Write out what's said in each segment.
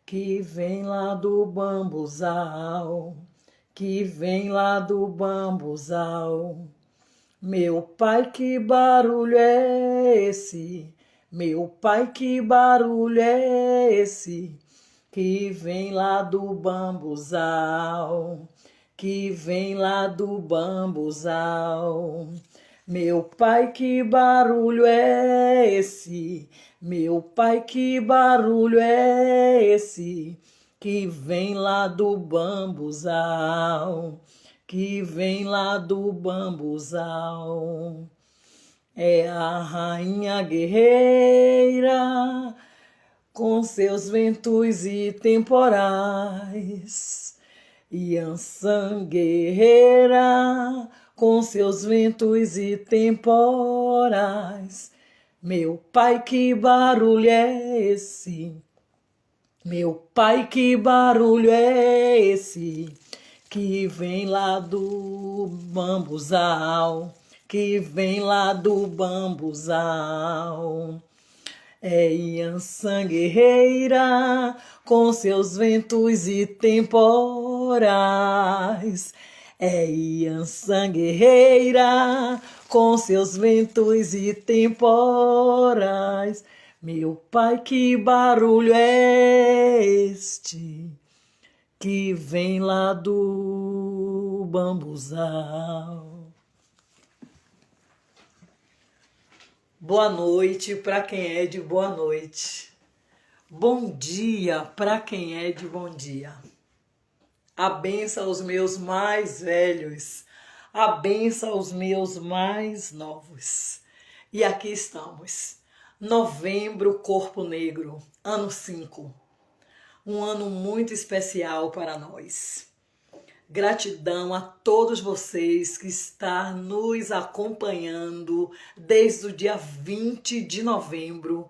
que vem lá do bambuzal, que vem lá do bambuzal. Meu pai, que barulho é esse? Meu pai, que barulho é esse? Que vem lá do bambuzal, que vem lá do bambuzal. Meu pai, que barulho é esse? Meu pai, que barulho é esse? Que vem lá do bambuzal, que vem lá do bambuzal. É a rainha guerreira, com seus ventos e temporais. Yansan guerreira, com seus ventos e temporais. Meu pai, que barulho é esse? Meu pai, que barulho é esse? Que vem lá do bambuzal, que vem lá do bambuzal. É Yansan guerreira, com seus ventos e temporais. É Yansan guerreira, com seus ventos e temporais. Meu pai, que barulho é este? Que vem lá do bambuzal. Boa noite para quem é de boa noite. Bom dia para quem é de bom dia. A benção aos meus mais velhos. A benção aos meus mais novos. E aqui estamos. Novembro, Corpo Negro, ano 5. Um ano muito especial para nós. Gratidão a todos vocês que estão nos acompanhando desde o dia 20 de novembro,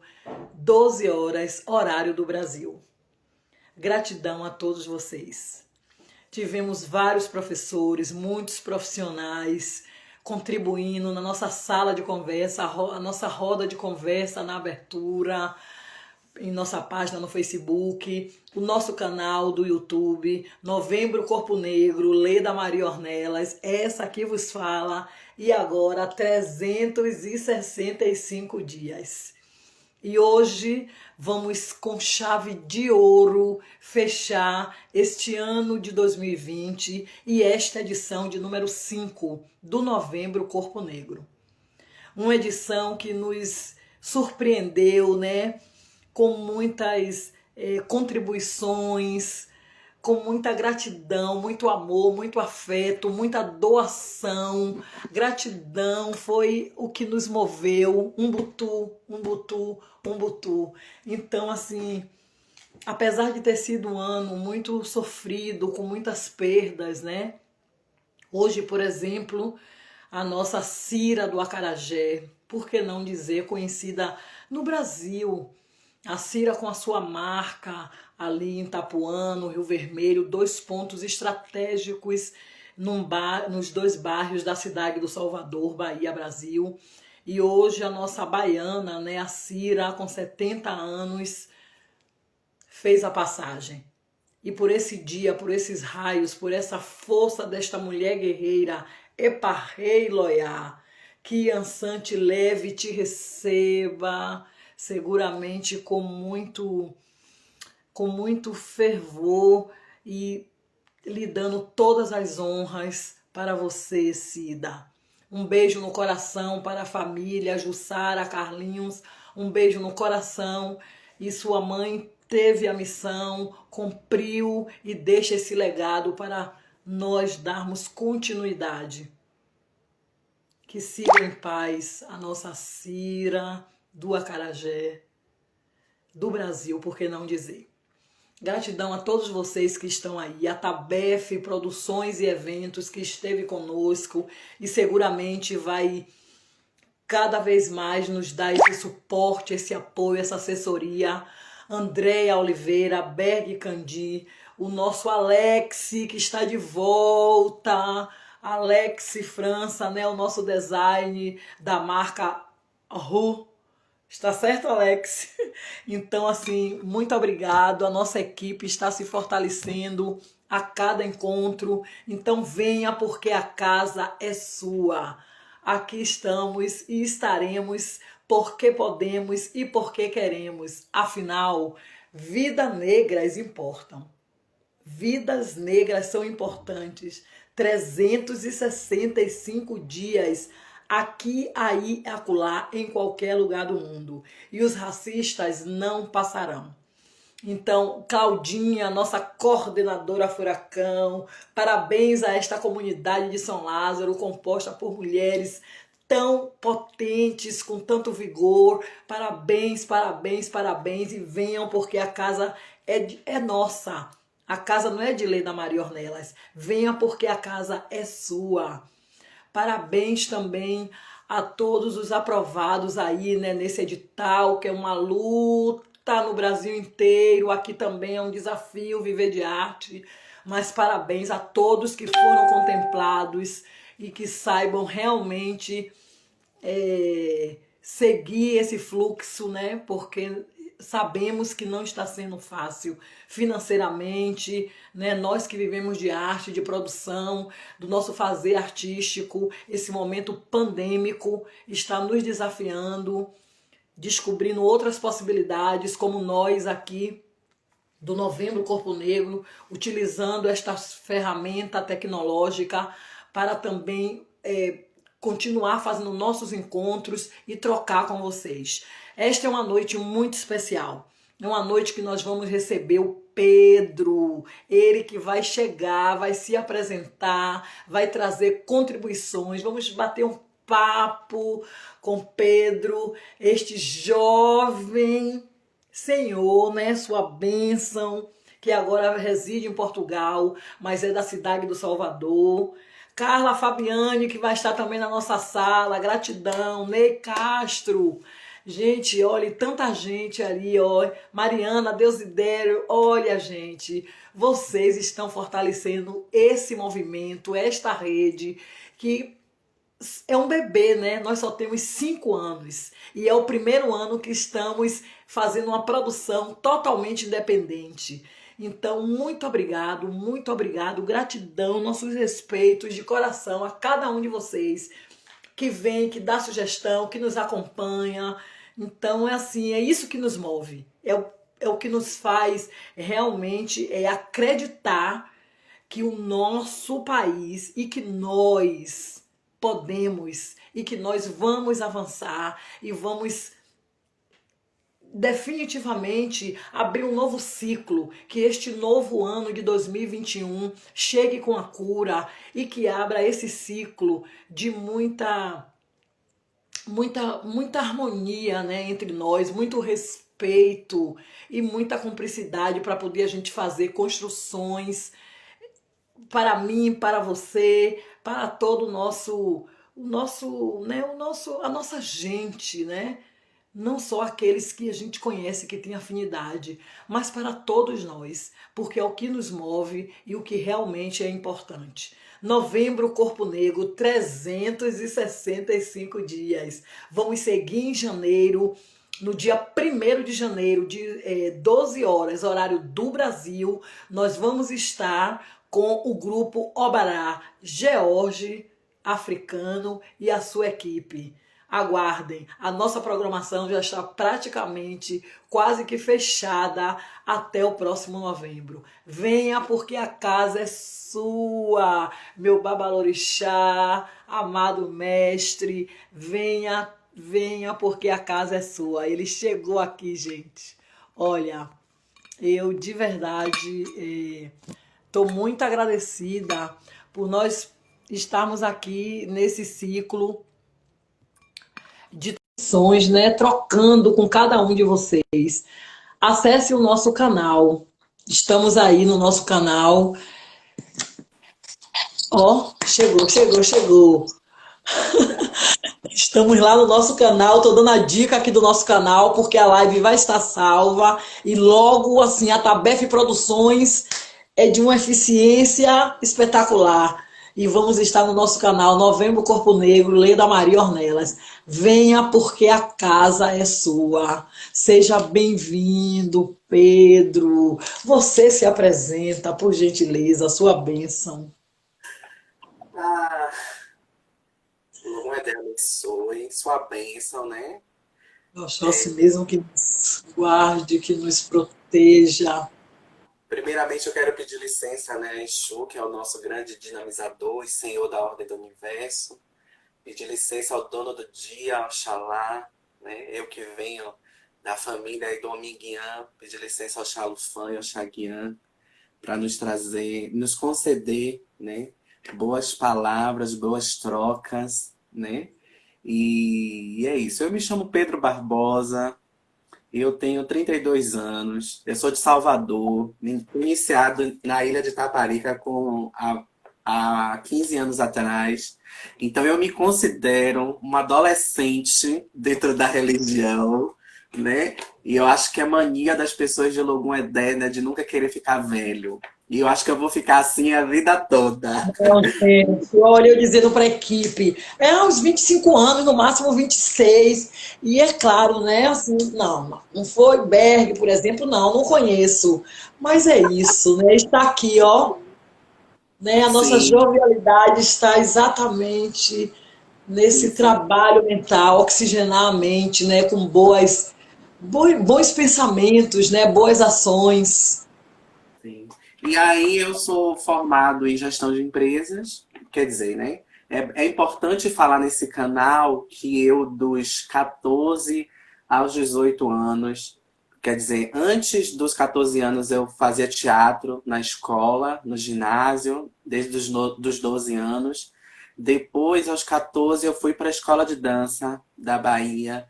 12 horas, horário do Brasil. Gratidão a todos vocês. Tivemos vários professores, muitos profissionais contribuindo na nossa sala de conversa, a nossa roda de conversa na abertura, em nossa página no Facebook, o nosso canal do YouTube, Novembro Corpo Negro, Leda Maria Ornelas, essa aqui vos fala, e agora 365 dias. E hoje vamos com chave de ouro fechar este ano de 2020 e esta edição de número 5 do Novembro Corpo Negro. Uma edição que nos surpreendeu, né? Com muitas contribuições, com muita gratidão, muito amor, muito afeto, muita doação. Gratidão foi o que nos moveu, Umbutu, Umbutu, Umbutu. Então, assim, apesar de ter sido um ano muito sofrido, com muitas perdas, né? Hoje, por exemplo, a nossa Cira do Acarajé, por que não dizer, conhecida no Brasil, a Cira com a sua marca ali em Itapuã, no Rio Vermelho, 2 pontos estratégicos nos 2 bairros da cidade do Salvador, Bahia, Brasil. E hoje a nossa baiana, né, a Cira, com 70 anos, fez a passagem. E por esse dia, por esses raios, por essa força desta mulher guerreira, Eparrei Loiá, que Yansan te leve e te receba, seguramente com muito fervor e lhe dando todas as honras para você, Cida. Um beijo no coração para a família, Jussara, Carlinhos, um beijo no coração. E sua mãe teve a missão, cumpriu e deixa esse legado para nós darmos continuidade. Que siga em paz a nossa Cira do Acarajé, do Brasil, por que não dizer. Gratidão a todos vocês que estão aí, a Tabef Produções e Eventos que esteve conosco e seguramente vai cada vez mais nos dar esse suporte, esse apoio, essa assessoria. Andréia Oliveira, Berg Candi, o nosso Alex que está de volta, Alex França, né, o nosso design da marca Ru, Está certo, Alex? Então, assim, muito obrigado. A nossa equipe está se fortalecendo a cada encontro. Então, venha porque a casa é sua. Aqui estamos e estaremos porque podemos e porque queremos. Afinal, vidas negras importam. Vidas negras são importantes. 365 dias aqui, aí, acolá, em qualquer lugar do mundo. E os racistas não passarão. Então, Claudinha, nossa coordenadora Furacão, parabéns a esta comunidade de São Lázaro, composta por mulheres tão potentes, com tanto vigor. Parabéns, parabéns, parabéns. E venham porque a casa é nossa. A casa não é de Leda Maria Ornelas. Venha porque a casa é sua. Parabéns também a todos os aprovados aí, né, nesse edital, que é uma luta no Brasil inteiro. Aqui também é um desafio viver de arte. Mas parabéns a todos que foram contemplados e que saibam realmente seguir esse fluxo, né? Porque sabemos que não está sendo fácil financeiramente, né? Nós que vivemos de arte, de produção, do nosso fazer artístico, esse momento pandêmico está nos desafiando, descobrindo outras possibilidades, como nós aqui do Novembro Corpo Negro, utilizando esta ferramenta tecnológica para também continuar fazendo nossos encontros e trocar com vocês. Esta é uma noite muito especial. É uma noite que nós vamos receber o Pedro, ele que vai chegar, vai se apresentar, vai trazer contribuições, vamos bater um papo com Pedro, este jovem senhor, né, sua bênção, que agora reside em Portugal, mas é da cidade do Salvador. Carla Fabiane, que vai estar também na nossa sala, gratidão. Ney Castro, gente, olha, tanta gente ali, ó. Mariana, Deusidério, olha, gente, vocês estão fortalecendo esse movimento, esta rede, que é um bebê, né? Nós só temos 5 anos e é o primeiro ano que estamos fazendo uma produção totalmente independente. Então, muito obrigado, gratidão, nossos respeitos de coração a cada um de vocês que vem, que dá sugestão, que nos acompanha. Então, é assim, é isso que nos move, é o que nos faz realmente acreditar que o nosso país e que nós podemos e que nós vamos avançar e vamos definitivamente abrir um novo ciclo, que este novo ano de 2021 chegue com a cura e que abra esse ciclo de muita harmonia, né, entre nós, muito respeito e muita cumplicidade para poder a gente fazer construções para mim, para você, para todo a nossa gente, né? Não só aqueles que a gente conhece, que tem afinidade, mas para todos nós, porque é o que nos move e o que realmente é importante. Novembro Corpo Negro, 365 dias. Vamos seguir em janeiro, no dia 1º de janeiro, de 12 horas, horário do Brasil, nós vamos estar com o grupo Obará, George Africano e a sua equipe. Aguardem, a nossa programação já está praticamente quase que fechada até o próximo novembro. Venha porque a casa é sua, meu babalorixá, amado mestre, venha porque a casa é sua. Ele chegou aqui, gente. Olha, eu de verdade estou muito agradecida por nós estarmos aqui nesse ciclo de sessões, né, trocando com cada um de vocês. Acesse o nosso canal. Estamos aí no nosso canal. Ó, chegou. Estamos lá no nosso canal, tô dando a dica aqui do nosso canal, porque a live vai estar salva e logo assim a Tabef Produções é de uma eficiência espetacular. e vamos estar no nosso canal Novembro Corpo Negro, Leda Maria Ornelas. Venha porque a casa é sua. Seja bem-vindo, Pedro. Você se apresenta, por gentileza, sua bênção. Ah, Lua Deus abençoe, sua bênção, né? Oxóssi mesmo que nos guarde, que nos proteja. Primeiramente, eu quero pedir licença, né, a Exu, que é o nosso grande dinamizador e senhor da ordem do universo. Pedir licença ao dono do dia, Oxalá, né? Eu que venho da família aí do Omiguian, pedir licença ao Xalufã e ao Xaguian, para nos trazer, nos conceder, né, boas palavras, boas trocas, né? E é isso. Eu me chamo Pedro Barbosa, eu tenho 32 anos, eu sou de Salvador, fui iniciado na ilha de Taparica há 15 anos atrás. Então eu me considero uma adolescente dentro da religião, né? E eu acho que a mania das pessoas de Logum Eterna é de nunca querer ficar velho. E eu acho que eu vou ficar assim a vida toda. Não, gente, olha, eu dizendo para a equipe, é uns 25 anos, no máximo 26. E é claro, né? Assim, não foi Berg, por exemplo, não conheço. Mas é isso, né? Está aqui, ó, né? A nossa Sim, jovialidade está exatamente nesse isso. trabalho mental, oxigenar a mente, né? Com bons pensamentos, né? Boas ações. Sim. E aí eu sou formado em gestão de empresas, quer dizer, né? É importante falar nesse canal que eu, dos 14 aos 18 anos, quer dizer, antes dos 14 anos eu fazia teatro na escola, no ginásio, desde dos 12 anos. Depois, aos 14, eu fui para a escola de dança da Bahia,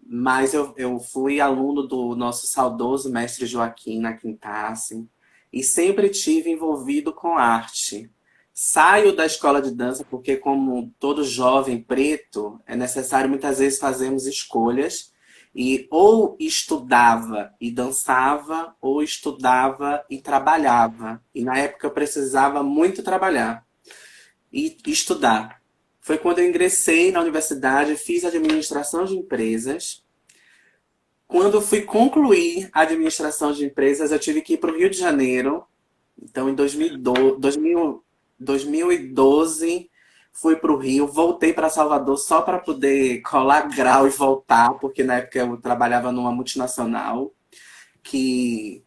mas eu fui aluno do nosso saudoso mestre Joaquim na quintasse e sempre tive envolvido com arte. Saio da escola de dança porque, como todo jovem preto, é necessário muitas vezes fazermos escolhas e ou estudava e dançava ou estudava e trabalhava. E na época eu precisava muito trabalhar e estudar. Foi quando eu ingressei na universidade, fiz administração de empresas. Quando eu fui concluir a administração de empresas, eu tive que ir para o Rio de Janeiro. Então, em 2012, fui para o Rio, voltei para Salvador só para poder colar grau e voltar, porque na época eu trabalhava numa multinacional que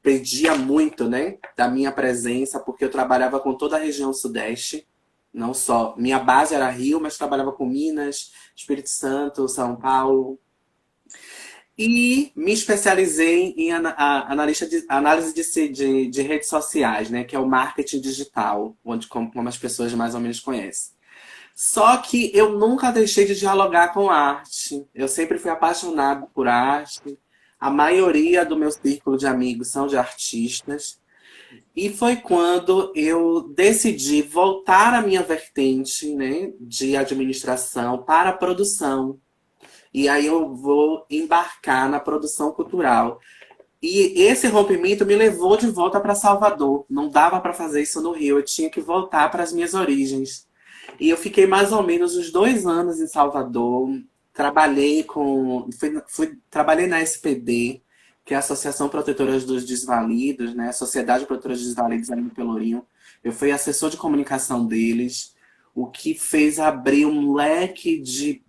pedia muito, né, da minha presença, porque eu trabalhava com toda a região sudeste, não só. Minha base era Rio, mas trabalhava com Minas, Espírito Santo, São Paulo. E me especializei em analista de, análise de redes sociais, né, que é o marketing digital, onde como as pessoas mais ou menos conhecem. Só que eu nunca deixei de dialogar com arte. Eu sempre fui apaixonado por arte. A maioria do meu círculo de amigos são de artistas. E foi quando eu decidi voltar à minha vertente, né, de administração para a produção. E aí eu vou embarcar na produção cultural. E esse rompimento me levou de volta para Salvador. Não dava para fazer isso no Rio, eu tinha que voltar para as minhas origens. E eu fiquei mais ou menos uns 2 anos em Salvador. Trabalhei na SPD, que é a Associação Protetora dos Desvalidos, né? A Sociedade Protetora dos Desvalidos ali no Pelourinho. Eu fui assessor de comunicação deles, o que fez abrir um leque de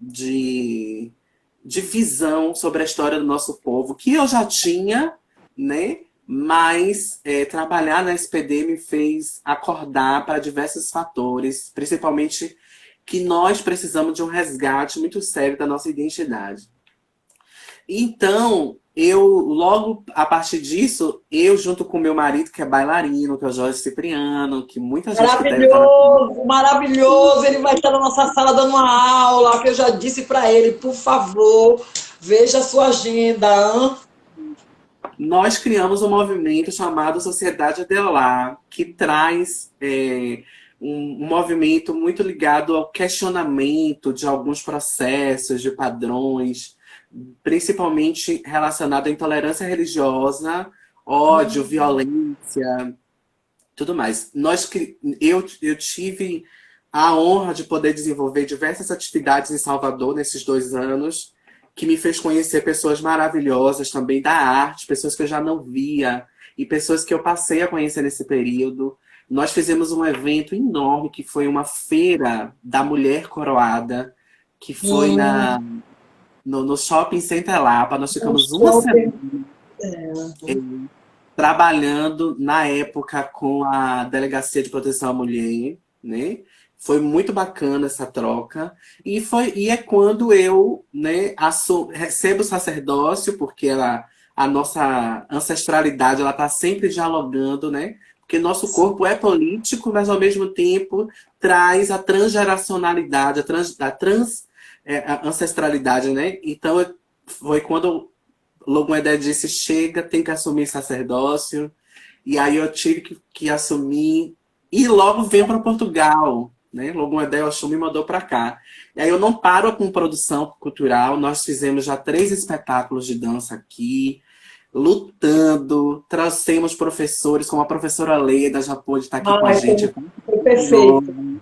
visão sobre a história do nosso povo, que eu já tinha, né? Mas trabalhar na SPD me fez acordar para diversos fatores, principalmente que nós precisamos de um resgate muito sério da nossa identidade. Então, eu logo a partir disso, eu junto com meu marido, que é bailarino, que é o Jorge Cipriano, que muita gente que deve estar na Maravilhoso, maravilhoso. Ele vai estar na nossa sala dando uma aula, que eu já disse para ele, por favor, veja a sua agenda. Hã? nós criamos um movimento chamado Sociedade Adelar, que traz um movimento muito ligado ao questionamento de alguns processos, de padrões, principalmente relacionado à intolerância religiosa, ódio, violência. tudo mais. Eu tive a honra de poder desenvolver diversas atividades em Salvador nesses 2 anos, que me fez conhecer pessoas maravilhosas também da arte, pessoas que eu já não via e pessoas que eu passei a conhecer nesse período. Nós fizemos um evento enorme que foi uma feira da mulher coroada, que foi Hum, no Shopping Center Lapa. Nós um ficamos uma semana shopping. trabalhando na época com a Delegacia de Proteção à Mulher, né? Foi muito bacana essa troca. E é quando eu, né, recebo o sacerdócio, porque a nossa ancestralidade ela está sempre dialogando, né? Porque nosso corpo é político, mas ao mesmo tempo traz a transgeracionalidade, a ancestralidade, né? Então foi quando Logo Edé disse, chega, tem que assumir sacerdócio. E aí eu tive que assumir. E logo venho para Portugal. Né? Logo Edé Oxum me mandou para cá. E aí eu não paro com produção cultural. Nós fizemos já 3 espetáculos de dança aqui, lutando. Trouxemos professores, como a professora Leda já pôde estar aqui com a Ai, gente. foi perfeito.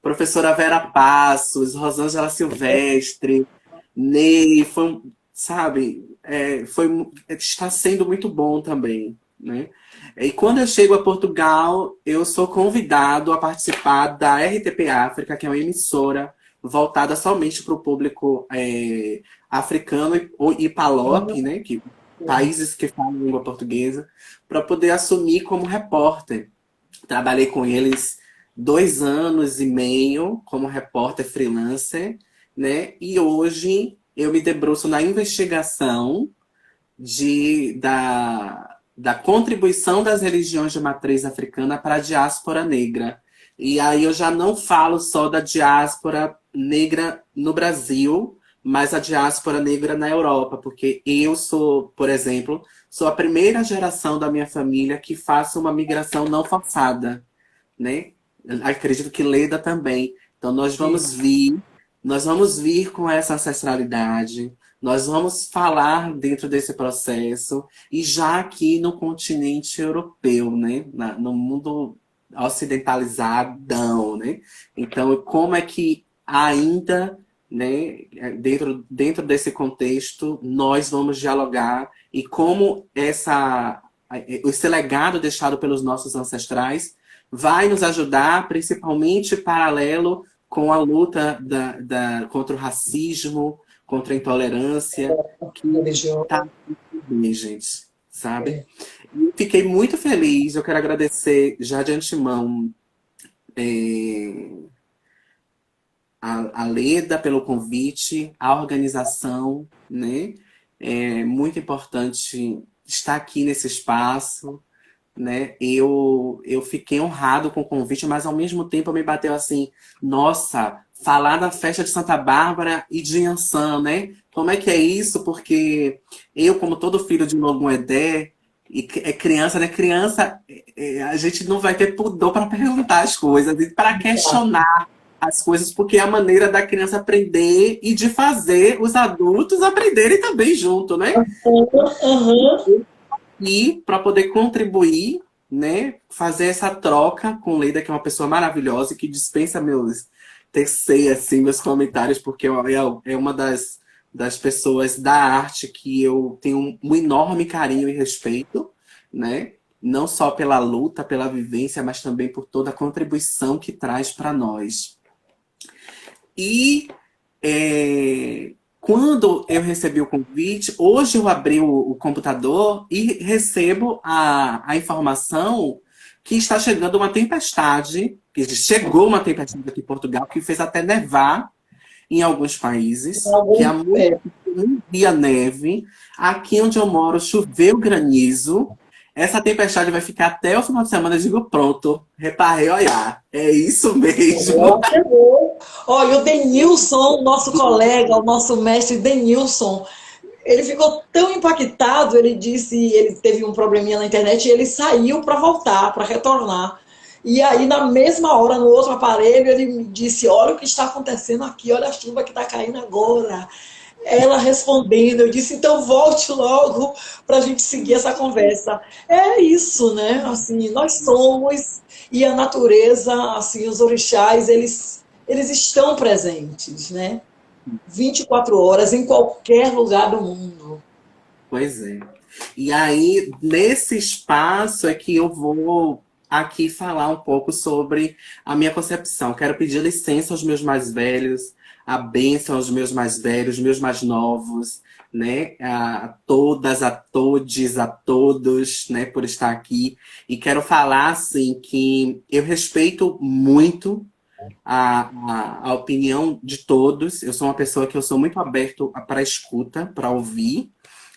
Professora Vera Passos, Rosângela Silvestre, Ney, sabe, está sendo muito bom também, né? E quando eu chego a Portugal, eu sou convidado a participar da RTP África, que é uma emissora voltada somente para o público africano e PALOP, né? Países que falam língua portuguesa, para poder assumir como repórter. Trabalhei com eles 2 anos e meio como repórter freelancer, né? E hoje eu me debruço na investigação da contribuição das religiões de matriz africana para a diáspora negra. E aí eu já não falo só da diáspora negra no Brasil, mas a diáspora negra na Europa, porque eu sou, por exemplo, sou a primeira geração da minha família que faça uma migração não forçada, né? Acredito que Leda também. Então nós vamos vir com essa ancestralidade, nós vamos falar dentro desse processo, e já aqui no continente europeu, né? No mundo ocidentalizadão, né? Então, como é que ainda, né, dentro desse contexto, nós vamos dialogar e como esse legado deixado pelos nossos ancestrais vai nos ajudar, principalmente paralelo com a luta contra o racismo, contra a intolerância, que Religião. está bem, gente, sabe? E fiquei muito feliz, eu quero agradecer já de antemão a Leda pelo convite, a organização, né? É muito importante estar aqui nesse espaço, né? Eu fiquei honrado com o convite, mas ao mesmo tempo me bateu assim, nossa, falar da festa de Santa Bárbara e de Ançã, né? Como é que é isso? Porque eu, como todo filho de um Ogum Edé, e é criança, né? Criança, a gente não vai ter pudor para perguntar as coisas e para questionar as coisas, porque é a maneira da criança aprender e de fazer os adultos aprenderem também junto, né? Aham. E para poder contribuir, né, fazer essa troca com Leida, que é uma pessoa maravilhosa e que dispensa tecer assim, meus comentários, porque é uma das pessoas da arte que eu tenho um enorme carinho e respeito, né? Não só pela luta, pela vivência, mas também por toda a contribuição que traz para nós. E quando eu recebi o convite, hoje eu abri o computador e recebo a informação que está chegando uma tempestade, que chegou uma tempestade aqui em Portugal, que fez até nevar em alguns países, que há muito tempo não via neve. Aqui onde eu moro choveu granizo. Essa tempestade vai ficar até o final de semana. Eu digo, pronto, reparei, olha, é isso mesmo. Olha, o Denilson, nosso colega, o nosso mestre Denilson, ele ficou tão impactado, ele disse, ele teve um probleminha na internet e ele saiu para voltar, para retornar. E aí, na mesma hora, no outro aparelho, ele me disse, olha o que está acontecendo aqui, olha a chuva que está caindo agora. Ela respondendo, eu disse, então volte logo para a gente seguir essa conversa. É isso, né? Assim, nós somos, e a natureza, assim, os orixás, eles estão presentes, né? 24 horas, em qualquer lugar do mundo. Pois é. E aí, nesse espaço é que eu vou aqui falar um pouco sobre a minha concepção. Quero pedir licença aos meus mais velhos, a bênção aos meus mais velhos, meus mais novos, né? A todas, a todes, a todos, né, por estar aqui. E quero falar, assim, que eu respeito muito a opinião de todos. Eu sou uma pessoa que eu sou muito aberto para escuta, para ouvir,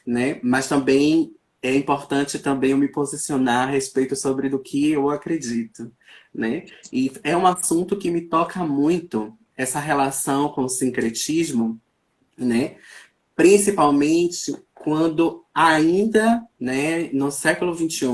né? Mas também é importante também eu me posicionar a respeito sobre do que eu acredito, né? E é um assunto que me toca muito, essa relação com o sincretismo, né? Principalmente quando ainda, né, no século XXI,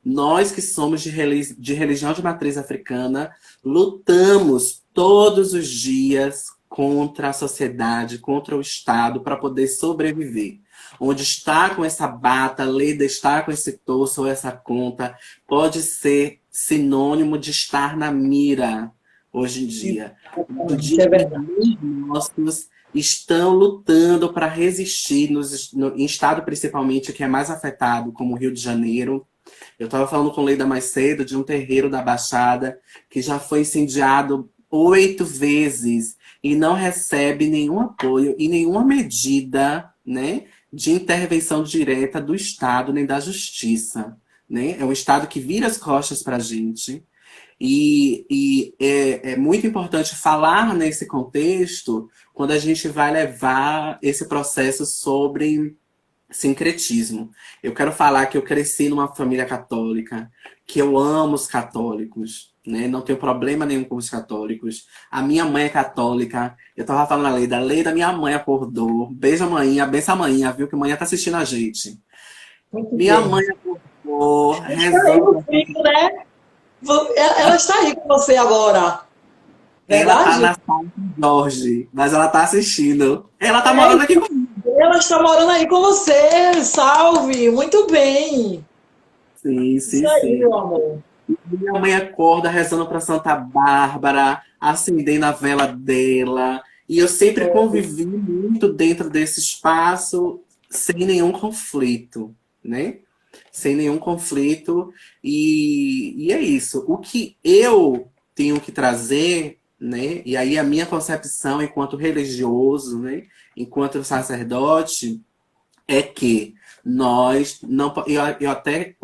nós que somos de religião de matriz africana, lutamos todos os dias contra a sociedade, contra o Estado, para poder sobreviver. Onde está com essa bata, Leda está com esse torso ou essa conta, pode ser sinônimo de estar na mira hoje em dia. Exatamente, Onde é verdade. irmãos nossos estão lutando para resistir em estado principalmente que é mais afetado, como o Rio de Janeiro. Eu estava falando com Leida mais cedo de um terreiro da Baixada que já foi incendiado 8 vezes e não recebe nenhum apoio e nenhuma medida, né, de intervenção direta do Estado nem da Justiça. Né? É um Estado que vira as costas para a gente. É muito importante falar nesse contexto quando a gente vai levar esse processo sobre sincretismo. Eu quero falar que eu cresci numa família católica, que eu amo os católicos, né? Não tenho problema nenhum com os católicos. A minha mãe é católica. Eu estava falando a lei da minha mãe acordou. Beijo a mãe, benção a mãe, viu que a mãe tá assistindo a gente. Muito Minha bem. mãe acordou, Está aí rezou. comigo, né? Ela está aí com você agora, Ela tá verdade? na sala com Jorge, mas ela tá assistindo. Ela tá É, morando aqui comigo. ela está morando aí com você. Salve! Muito bem. Sim, Isso sim, aí, sim. meu amor. Minha mãe acorda rezando para Santa Bárbara, acendendo a vela dela. E eu sempre convivi muito dentro desse espaço sem nenhum conflito, né? Sem nenhum conflito. E é isso. O que eu tenho que trazer, né? E aí a minha concepção enquanto religioso, né? Enquanto sacerdote, é que nós não. Eu até.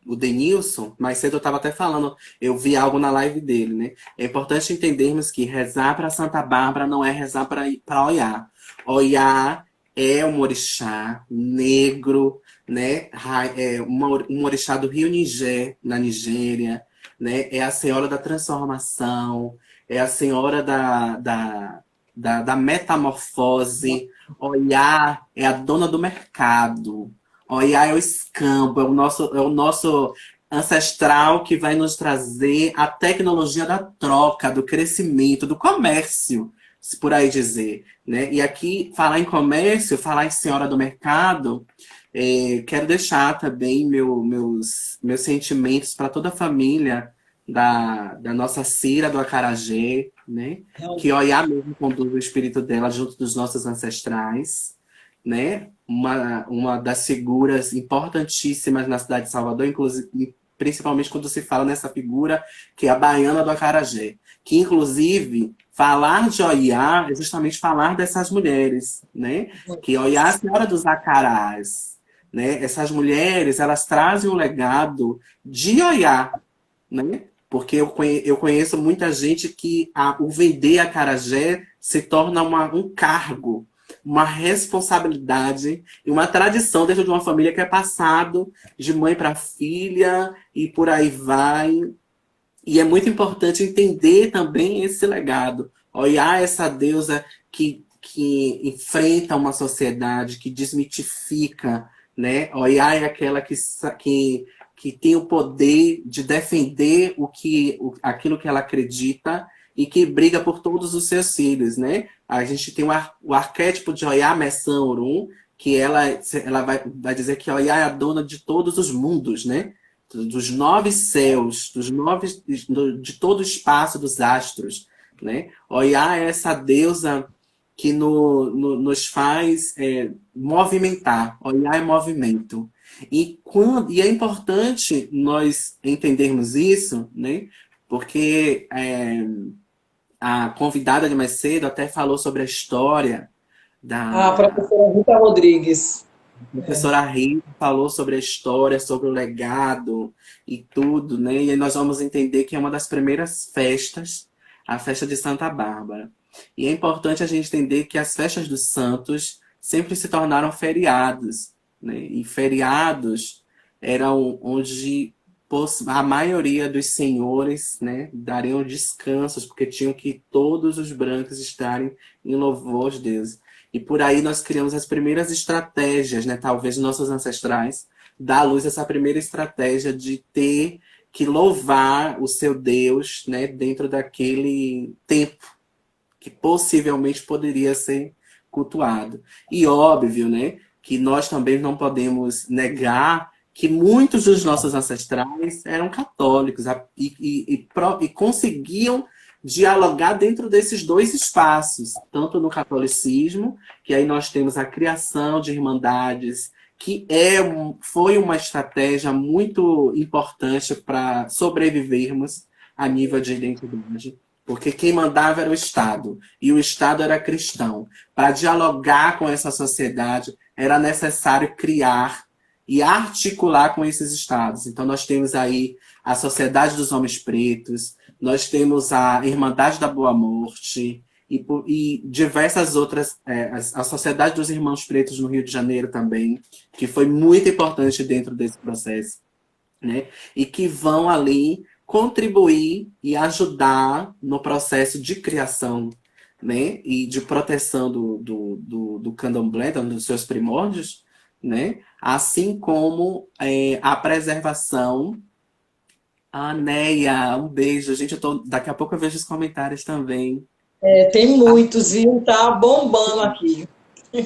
O Denilson, mais cedo eu estava até falando, eu vi algo na live dele, né? É importante entendermos que rezar para Santa Bárbara não é rezar para Oiá. Oiá é um orixá negro, né? Um orixá do Rio Níger, na Nigéria, né? É a Senhora da Transformação, é a Senhora da metamorfose. Oiá é a dona do mercado. Oiá é o escambo, é o nosso ancestral que vai nos trazer a tecnologia da troca, do crescimento, do comércio, se por aí dizer. Né? E aqui, falar em comércio, falar em senhora do mercado, quero deixar também meus sentimentos para toda a família da nossa Cira do Acarajé, né? Que Oiá mesmo conduz o espírito dela junto dos nossos ancestrais, né? Uma das figuras importantíssimas na cidade de Salvador, inclusive, principalmente quando se fala nessa figura que é a baiana do acarajé, que inclusive falar de Oiá é justamente falar dessas mulheres, né? Que Oiá é a senhora dos acarás, né? Essas mulheres, elas trazem um legado de Oiá, né? Porque eu conheço muita gente que o vender acarajé se torna um cargo, uma responsabilidade e uma tradição dentro de uma família que é passado de mãe para filha e por aí vai. E é muito importante entender também esse legado. Olhar essa deusa que enfrenta uma sociedade, que desmitifica, né? Olhar é aquela que tem o poder de defender aquilo que ela acredita e que briga por todos os seus filhos, né? A gente tem o arquétipo de Oiá Messã Orum, que ela vai dizer que Oiá é a dona de todos os mundos, né? Dos 9 céus, de todo o espaço dos astros, né? Oiá é essa deusa que nos faz movimentar. Oiá é movimento. E é importante nós entendermos isso, né? Porque a convidada de mais cedo até falou sobre a história A da professora Rita Rodrigues. professora Rita, falou sobre a história, sobre o legado e tudo, né? E aí nós vamos entender que é uma das primeiras festas, a festa de Santa Bárbara. E é importante a gente entender que as festas dos santos sempre se tornaram feriados, né? E feriados eram onde a maioria dos senhores, né, dariam descansos, porque tinham que todos os brancos estarem em louvor aos deuses. E por aí nós criamos as primeiras estratégias, né, talvez nossos ancestrais, dar à luz essa primeira estratégia de ter que louvar o seu Deus, né, dentro daquele tempo que possivelmente poderia ser cultuado. E óbvio, né, que nós também não podemos negar que muitos dos nossos ancestrais eram católicos e conseguiam dialogar dentro desses dois espaços, tanto no catolicismo, que aí nós temos a criação de irmandades, que foi uma estratégia muito importante para sobrevivermos a nível de identidade. Porque quem mandava era o Estado, e o Estado era cristão. Para dialogar com essa sociedade, era necessário criar e articular com esses estados. Então, nós temos aí a Sociedade dos Homens Pretos, nós temos a Irmandade da Boa Morte, e diversas outras, a Sociedade dos Irmãos Pretos no Rio de Janeiro também, que foi muito importante dentro desse processo, né? E que vão ali contribuir e ajudar no processo de criação, né, e de proteção do candomblé, dos seus primórdios, né, assim como a preservação. A Neia, um beijo. Gente, daqui a pouco eu vejo os comentários também. Tem muitos, viu? Tá bombando aqui.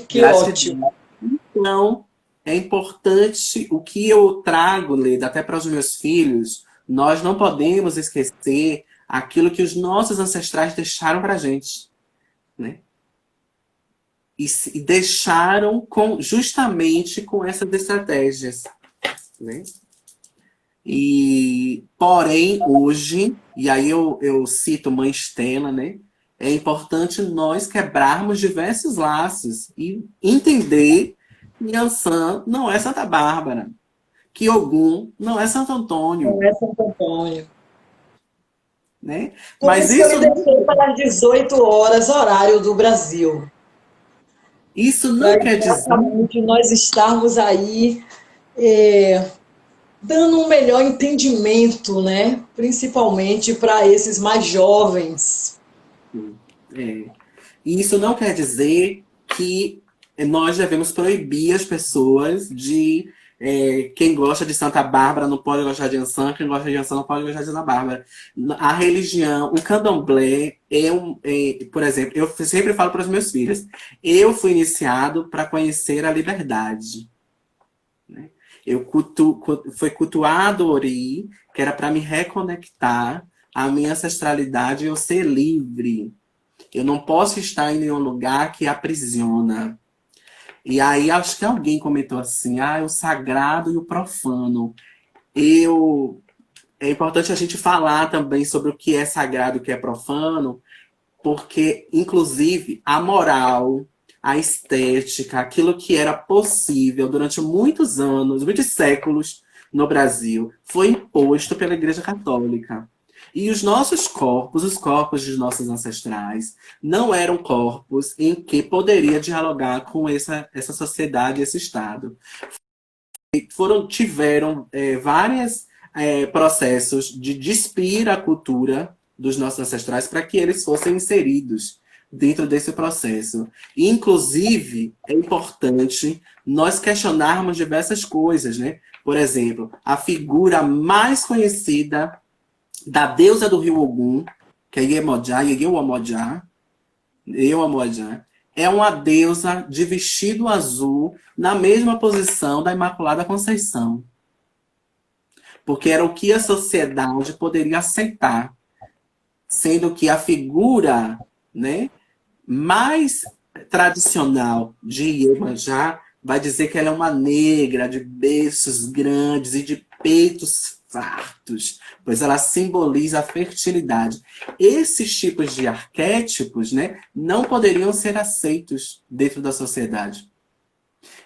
Que ótimo. Gratidão. Então, é importante o que eu trago, Leda, até para os meus filhos, nós não podemos esquecer aquilo que os nossos ancestrais deixaram para a gente, né? E deixaram justamente com essas estratégias, né? Porém, hoje, e aí eu cito Mãe Estela, né? É importante nós quebrarmos diversos laços e entender que Yansan não é Santa Bárbara, que Ogum não é Santo Antônio. Não é Santo Antônio. Né? Por Mas isso que eu deixei para as 18 horas, horário do Brasil. Isso não quer dizer que nós estarmos aí dando um melhor entendimento, né? Principalmente para esses mais jovens. Isso não quer dizer que nós devemos proibir as pessoas de quem gosta de Santa Bárbara não pode gostar de Yansan, quem gosta de Yansan não pode gostar de Santa Bárbara. A religião, o candomblé por exemplo, eu sempre falo para os meus filhos, eu fui iniciado para conhecer a liberdade. Né? Foi cultuado Ori, que era para me reconectar à minha ancestralidade e eu ser livre. Eu não posso estar em nenhum lugar que aprisiona. E aí, acho que alguém comentou assim, o sagrado e o profano. É importante a gente falar também sobre o que é sagrado e o que é profano, porque, inclusive, a moral, a estética, aquilo que era possível durante muitos anos, muitos séculos no Brasil, foi imposto pela Igreja Católica. E os nossos corpos, os corpos dos nossos ancestrais, não eram corpos em que poderia dialogar com essa sociedade, esse Estado. Tiveram vários processos de despir a cultura dos nossos ancestrais para que eles fossem inseridos dentro desse processo. E, inclusive, é importante nós questionarmos diversas coisas, né? Por exemplo, a figura mais conhecida da deusa do rio Ogum, que é Iemoja, Yeyeuomojá, Eu amo a Jan. É uma deusa de vestido azul na mesma posição da Imaculada Conceição. Porque era o que a sociedade poderia aceitar, sendo que a figura, né, mais tradicional de Iemanjá vai dizer que ela é uma negra de beiços grandes e de peitos fartos, pois ela simboliza a fertilidade. Esses tipos de arquétipos, né, não poderiam ser aceitos dentro da sociedade.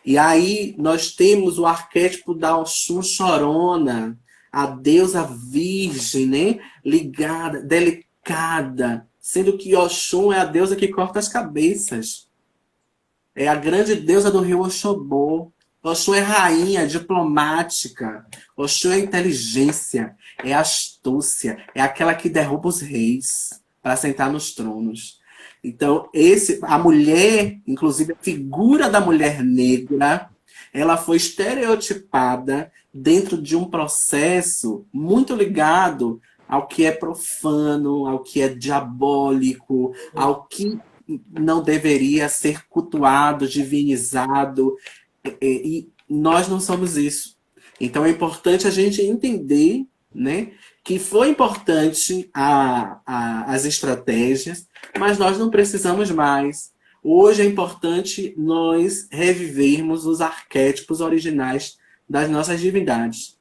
E aí nós temos o arquétipo da Oxum Chorona, a deusa virgem, né, ligada, delicada, sendo que Oxum é a deusa que corta as cabeças. É a grande deusa do rio Oxobô. Oxum é rainha, diplomática. Oxum é inteligência, é astúcia, é aquela que derruba os reis para sentar nos tronos. Então, a mulher, inclusive a figura da mulher negra, ela foi estereotipada dentro de um processo muito ligado ao que é profano, ao que é diabólico, ao que não deveria ser cultuado, divinizado, e nós não somos isso. Então é importante a gente entender, né, que foi importante as estratégias, mas nós não precisamos mais. Hoje é importante nós revivermos os arquétipos originais das nossas divindades.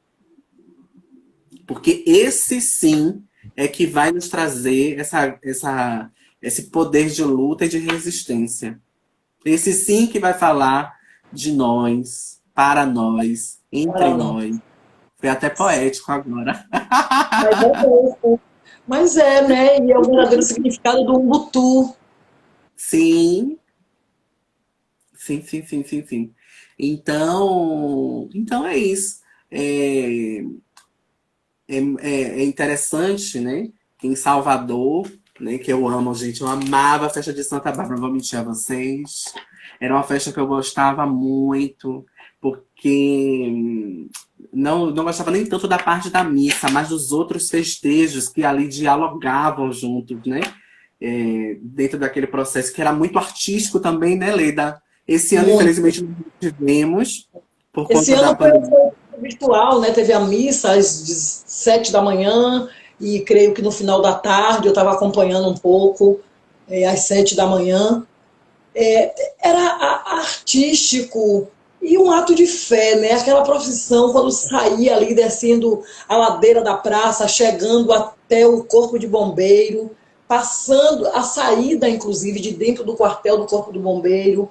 Porque esse sim é que vai nos trazer esse poder de luta e de resistência. Esse sim que vai falar de nós, para nós, entre nós. Foi até poético agora. Mas né? E é o verdadeiro significado do Ubuntu. Sim. Sim, sim, sim, sim, sim. Então é isso. É interessante, né? Que em Salvador, né? Que eu amo, gente. Eu amava a festa de Santa Bárbara, não vou mentir a vocês. Era uma festa que eu gostava muito, porque não gostava nem tanto da parte da missa, mas dos outros festejos que ali dialogavam juntos, né? Dentro daquele processo que era muito artístico também, né, Leda? Esse ano, Muito. infelizmente, não tivemos, por Esse conta da ano foi pandemia. virtual, né? Teve a missa às 7 da manhã e creio que no final da tarde eu estava acompanhando um pouco, às 7 da manhã. Era artístico e um ato de fé, né? Aquela procissão quando saía ali descendo a ladeira da praça, chegando até o corpo de bombeiro, passando a saída, inclusive, de dentro do quartel do corpo do bombeiro,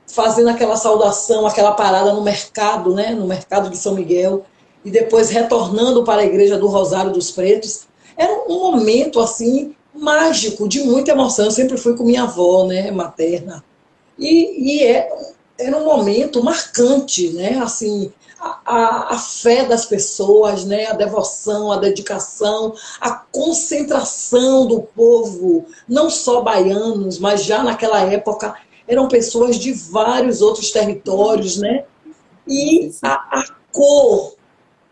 fazendo aquela saudação, aquela parada no mercado, né? No mercado de São Miguel, e depois retornando para a igreja do Rosário dos Pretos. Era um momento assim mágico, de muita emoção. Eu sempre fui com minha avó, né, materna. Era um momento marcante, né? Assim, a fé das pessoas, né? A devoção, a dedicação, a concentração do povo, não só baianos, mas já naquela época eram pessoas de vários outros territórios, né? Sim, E sim. a cor,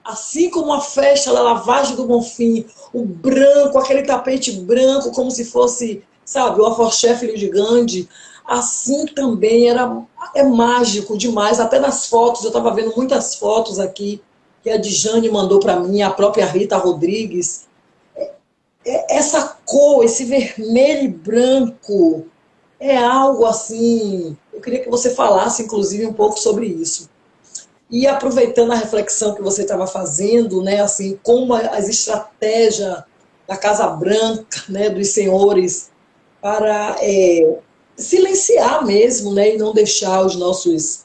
assim como a festa da lavagem do Bonfim, o branco, aquele tapete branco, como se fosse, sabe, o afoxé filho de Gandhi, assim também é mágico demais. Até nas fotos, eu estava vendo muitas fotos aqui que a Dijane mandou para mim, a própria Rita Rodrigues. Essa cor, esse vermelho e branco, é algo assim. Eu queria que você falasse, inclusive, um pouco sobre isso. E aproveitando a reflexão que você estava fazendo, né, assim, como as estratégias da Casa Branca, né, dos senhores, para silenciar mesmo, né, e não deixar os nossos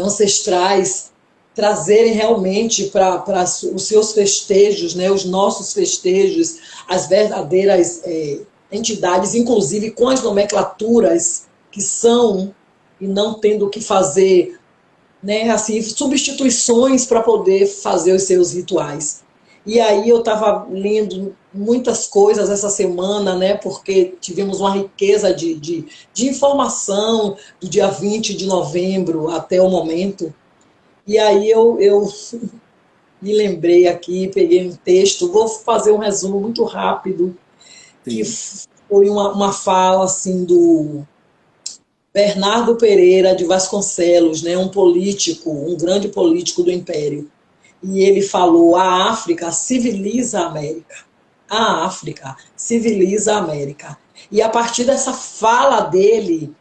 ancestrais trazerem realmente para os seus festejos, né, os nossos festejos, as verdadeiras entidades, inclusive com as nomenclaturas que são, e não tendo que fazer, né, assim, substituições para poder fazer os seus rituais. E aí eu estava lendo muitas coisas essa semana, né, porque tivemos uma riqueza de informação do dia 20 de novembro até o momento. E aí eu me lembrei aqui, peguei um texto, vou fazer um resumo muito rápido, que sim. foi uma fala assim do Bernardo Pereira de Vasconcelos, né, um político, um grande político do Império. E ele falou: a África civiliza a América. A África civiliza a América. E a partir dessa fala dele,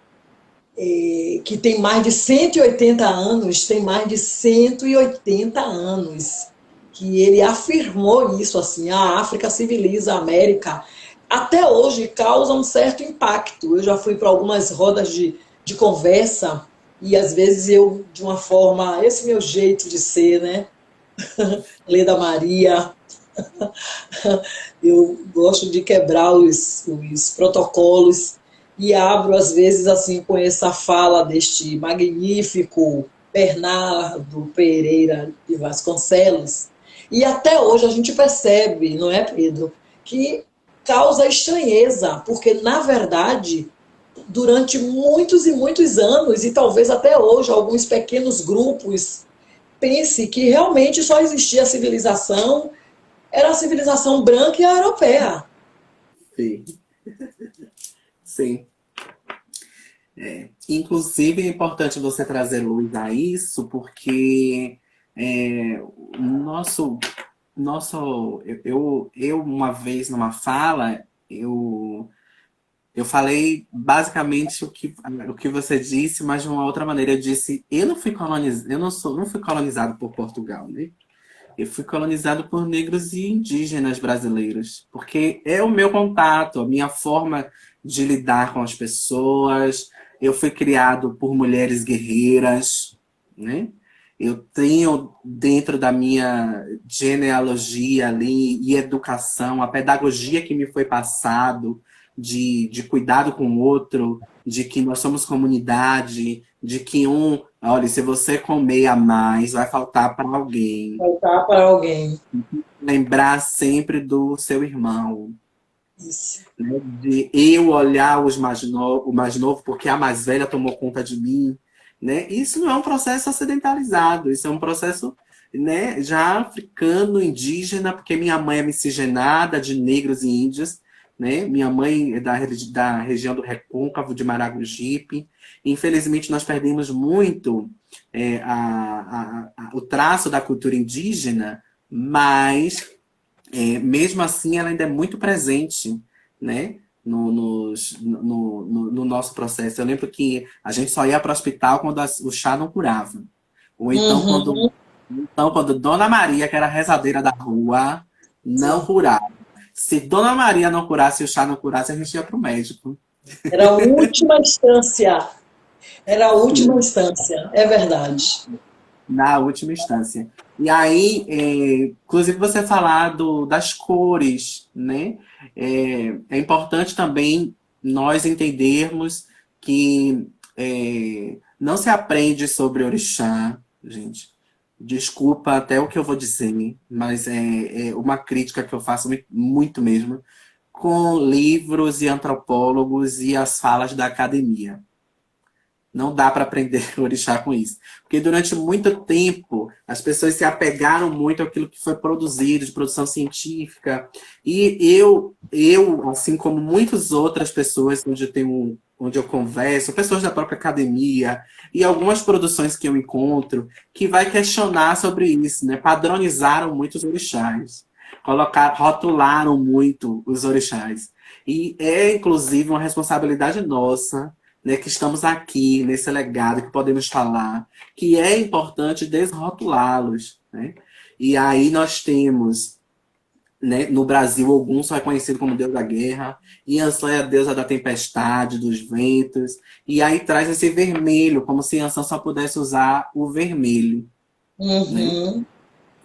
que tem mais de 180 anos, tem mais de 180 anos, que ele afirmou isso, assim, a África civiliza a América, até hoje causa um certo impacto. Eu já fui para algumas rodas de conversa e às vezes eu, de uma forma, esse meu jeito de ser, né? Leda Maria, eu gosto de quebrar os protocolos e abro, às vezes, assim, com essa fala deste magnífico Bernardo Pereira de Vasconcelos. E até hoje a gente percebe, não é, Pedro, que causa estranheza, porque, na verdade, durante muitos e muitos anos, e talvez até hoje, alguns pequenos grupos pense que realmente só existia a civilização, era a civilização branca e a europeia. Sim. Sim. Inclusive, é importante você trazer luz a isso, porque o eu uma vez numa fala, eu falei basicamente o que você disse, mas de uma outra maneira. Eu disse, eu não fui colonizado, não fui colonizado por Portugal, né? Eu fui colonizado por negros e indígenas brasileiros, porque é o meu contato, a minha forma de lidar com as pessoas. Eu fui criado por mulheres guerreiras, né? Eu tenho dentro da minha genealogia ali e educação, a pedagogia que me foi passado de cuidado com o outro, de que nós somos comunidade, de que olha, se você comer a mais, vai faltar para alguém. Voltar para alguém. Lembrar sempre do seu irmão, Isso. né? De eu olhar o mais novo porque a mais velha tomou conta de mim, né? Isso não é um processo ocidentalizado, isso é um processo, né, já africano, indígena, porque minha mãe é miscigenada de negros e índios, né? Minha mãe é da região do Recôncavo de Maragogipe. Infelizmente, nós perdemos muito o traço da cultura indígena, mas mesmo assim ela ainda é muito presente, né? No nosso processo. Eu lembro que a gente só ia para o hospital quando o chá não curava. Ou Uhum. então, quando Dona Maria, que era a rezadeira da rua, não Sim. curava. Se Dona Maria não curasse e o chá não curasse, a gente ia para o médico. Era a última instância. Era a última instância. É verdade. Na última instância. E aí, inclusive você falar das cores, né? É importante também nós entendermos que não se aprende sobre orixá, gente. Desculpa até o que eu vou dizer, mas é uma crítica que eu faço muito mesmo com livros e antropólogos e as falas da academia. Não dá para aprender orixá com isso. Porque durante muito tempo as pessoas se apegaram muito àquilo que foi produzido, de produção científica. E assim como muitas outras pessoas onde eu converso, pessoas da própria academia, e algumas produções que eu encontro, que vai questionar sobre isso, né? Padronizaram muito os orixás. Rotularam muito os orixás. E é, inclusive, uma responsabilidade nossa, né, que estamos aqui nesse legado que podemos falar, que é importante desrotulá-los, né? E aí nós temos, né, no Brasil, Ogum só é conhecido como deus da guerra, Yansan é a deusa da tempestade, dos ventos, e aí traz esse vermelho, como se Yansan só pudesse usar o vermelho, né? Uhum.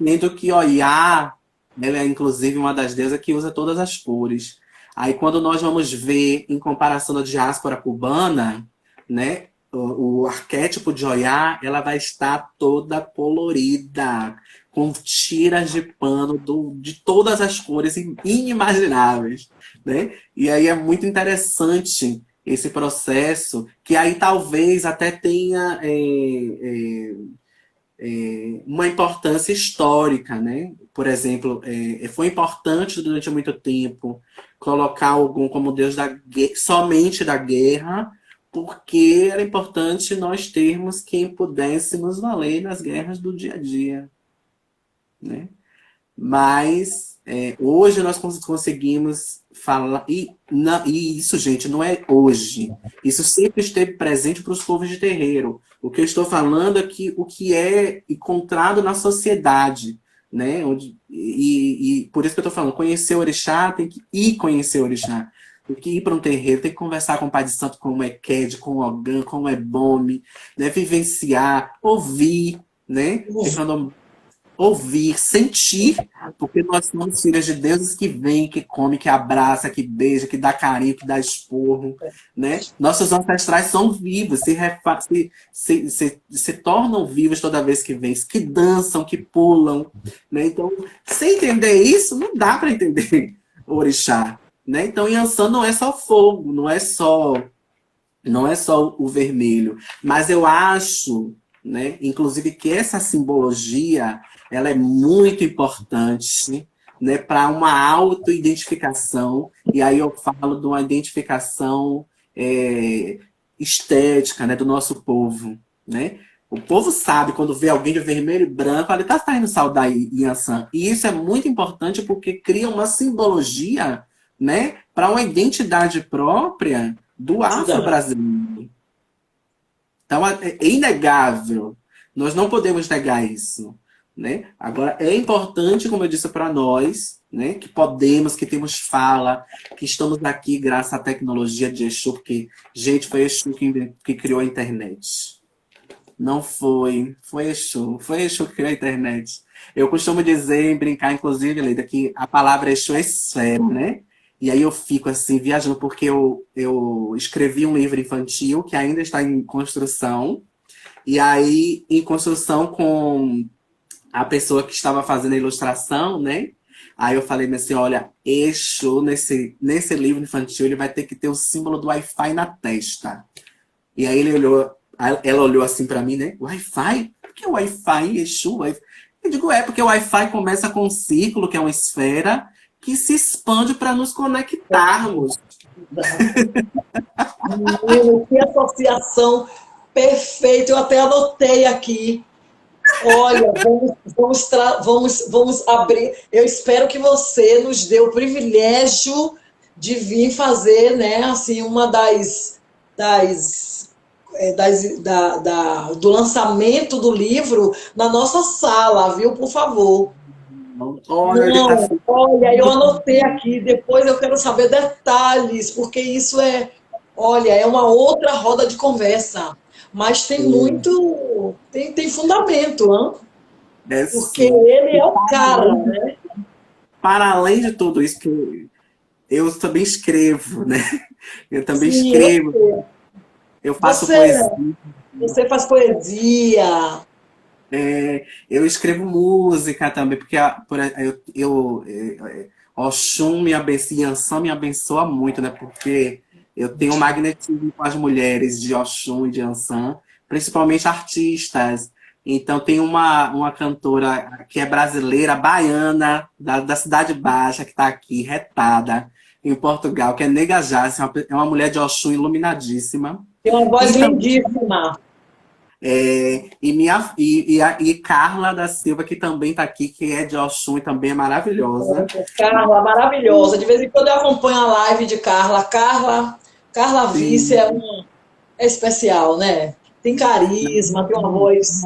Sendo que Oiá, ela é inclusive uma das deusas que usa todas as cores. Aí quando nós vamos ver, em comparação da diáspora cubana, né, o arquétipo de Oiá, ela vai estar toda colorida, com tiras de pano de todas as cores inimagináveis, né? E aí é muito interessante esse processo, que aí talvez até tenha uma importância histórica, né? Por exemplo, foi importante durante muito tempo colocar algum como Deus somente da guerra, porque era importante nós termos quem pudesse nos valer nas guerras do dia a dia, né? Mas hoje nós conseguimos falar. E isso, gente, não é hoje. Isso sempre esteve presente para os povos de terreiro. O que eu estou falando é que o que é encontrado na sociedade. Né? E por isso que eu estou falando, conhecer o orixá, tem que ir conhecer o orixá. Tem que ir para um terreiro, tem que conversar com o Pai de Santo, como é Ked, com o Ogã, como é Bome, né? Vivenciar, ouvir, né? Ouvir, sentir, porque nós somos filhas de deuses que vêm, que come, que abraça, que beija, que dá carinho, que dá esporro, né? Nossos ancestrais são vivos, se tornam vivos toda vez que vêm, que dançam, que pulam, né? Então, sem entender isso, não dá para entender o orixá, né? Então, Yansan não é só fogo, não é só o vermelho, mas eu acho, né, inclusive que essa simbologia ela é muito importante, né, para uma autoidentificação, e aí eu falo de uma identificação estética, né, do nosso povo, né? O povo sabe quando vê alguém de vermelho e branco, ele está indo saudar Yansan. E isso é muito importante porque cria uma simbologia, né, para uma identidade própria do afro-brasileiro. Então, é inegável. Nós não podemos negar isso, né? Agora, é importante, como eu disse para nós, né, que podemos, que temos fala, que estamos aqui graças à tecnologia de Exu, porque, gente, foi Exu que criou a internet. Não foi. Foi Exu que criou a internet. Eu costumo dizer, brincar, inclusive, Leida, que a palavra Exu é esfera, né? E aí eu fico assim, viajando, porque eu escrevi um livro infantil que ainda está em construção. E aí, em construção com a pessoa que estava fazendo a ilustração, né? Aí eu falei assim, olha, Exu, nesse livro infantil, ele vai ter que ter o símbolo do Wi-Fi na testa. E aí ela olhou assim para mim, né? Wi-Fi? Por que Wi-Fi, Exu? Wi-Fi? Eu digo, porque o Wi-Fi começa com um círculo, que é uma esfera, que se expande para nos conectarmos. Que associação perfeita, eu até anotei aqui. Olha, vamos abrir. Eu espero que você nos dê o privilégio de vir fazer, né, assim, uma do lançamento do livro na nossa sala, viu? Por favor. Olha, eu anotei aqui, depois eu quero saber detalhes, porque isso é uma outra roda de conversa, mas tem muito, tem fundamento, hein? Porque ele é o cara, né? Para além de tudo isso, que eu também escrevo, né? Eu também escrevo. Eu faço poesia. Você faz poesia. Eu escrevo música também, porque Oxum me abençoa, Yansan me abençoa muito, né? Porque eu tenho um magnetismo com as mulheres de Oxum e de Yansan, principalmente artistas. Então tem uma cantora que é brasileira, baiana, da Cidade Baixa, que está aqui, retada, em Portugal, que é Nega Jace, é uma mulher de Oxum iluminadíssima. Tem uma voz lindíssima. E Carla da Silva, que também está aqui, que é de Oxum e também é maravilhosa. Carla, maravilhosa. De vez em quando eu acompanho a live de Carla. Carla Vice é especial, né? Tem carisma, tem uma voz.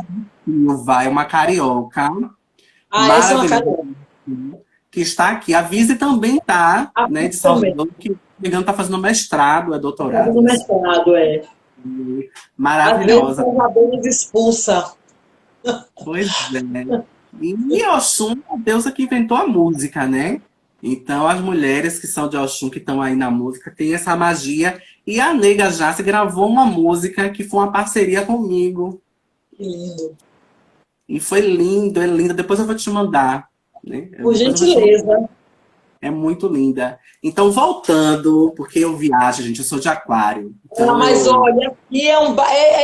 Vai uma carioca. Essa é uma carioca. Que está aqui. A Vise também está, né, de Salvador, que está fazendo mestrado, é doutorado. Fazendo mestrado, Maravilhosa. Às vezes nos expulsa. Pois é. E Oxum é a deusa que inventou a música, né? Então, as mulheres que são de Oxum, que estão aí na música, têm essa magia. E a Nega Jace gravou uma música que foi uma parceria comigo. Que lindo. E foi lindo, é linda. Depois eu vou te mandar. Né? Por gentileza. É muito linda. Então, voltando, porque eu viajo, gente, eu sou de Aquário. Então, mas olha, aqui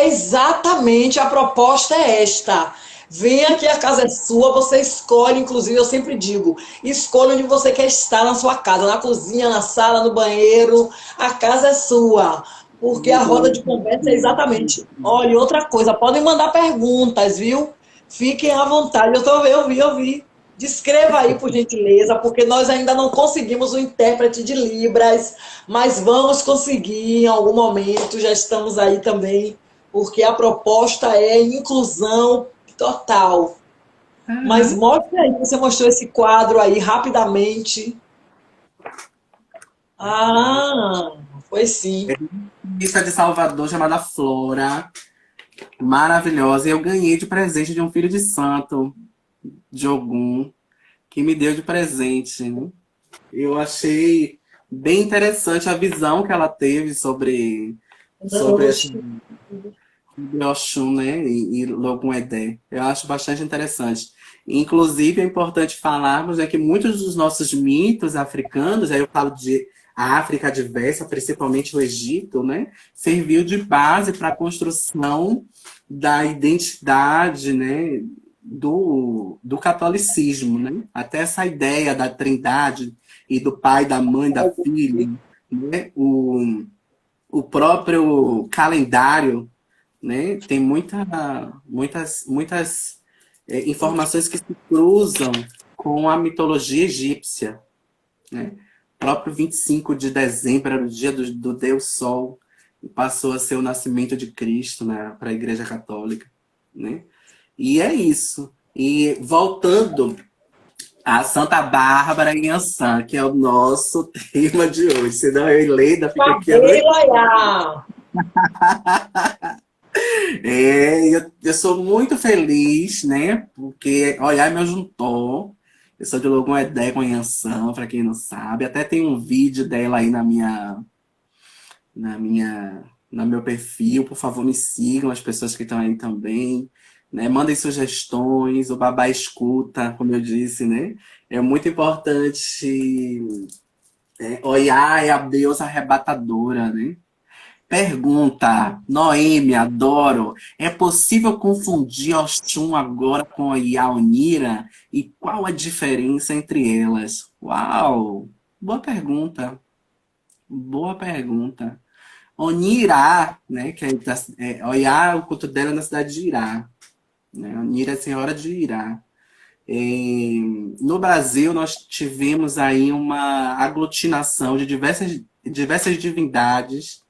exatamente a proposta é esta. Venha que a casa é sua, você escolhe, inclusive eu sempre digo, escolha onde você quer estar na sua casa, na cozinha, na sala, no banheiro, a casa é sua. Porque a roda de conversa é exatamente. Olha, outra coisa, podem mandar perguntas, viu? Fiquem à vontade. Eu vi. Descreva aí, por gentileza, porque nós ainda não conseguimos o intérprete de Libras, mas vamos conseguir em algum momento, já estamos aí também, porque a proposta é inclusão total. Mas Uhum. mostre aí, você mostrou esse quadro aí rapidamente. Ah, foi sim. Lista de Salvador chamada Flora, maravilhosa. E eu ganhei de presente de um filho de santo, de Ogum, que me deu de presente, né? Eu achei bem interessante a visão que ela teve sobre esse Oxum, né? E Logun Edé. Eu acho bastante interessante. Inclusive, é importante falarmos, né, que muitos dos nossos mitos africanos, aí eu falo de a África diversa, principalmente o Egito, né, serviu de base para a construção da identidade, né, do catolicismo, né? Até essa ideia da trindade e do pai, da mãe, da filha, né? O próprio calendário, né? Tem muitas informações que se cruzam com a mitologia egípcia, né? O próprio 25 de dezembro era o dia do Deus Sol, e passou a ser o nascimento de Cristo, né, para a Igreja Católica, né? E é isso. E voltando a Santa Bárbara em Ançã, que é o nosso tema de hoje. Senão eu e Leida fica aqui a noite. Acabei, Laia! Eu sou muito feliz, né? Porque olhar meu juntou. Eu sou de Logon Edé com Ançã, para quem não sabe. Até tem um vídeo dela aí na minha, no meu perfil. Por favor, me sigam, as pessoas que estão aí também. Né? Mandem sugestões, o babá escuta, como eu disse, né? É muito importante olhar é a deusa arrebatadora, né? Pergunta, Noêmia, adoro. É possível confundir Oxum agora com a Yaunira? E qual a diferença entre elas? Uau! Boa pergunta. Boa pergunta. Onirá, né? Oiá, o culto dela é na cidade de Irá. Né? Onira é senhora de Irá. No Brasil, nós tivemos aí uma aglutinação de diversas divindades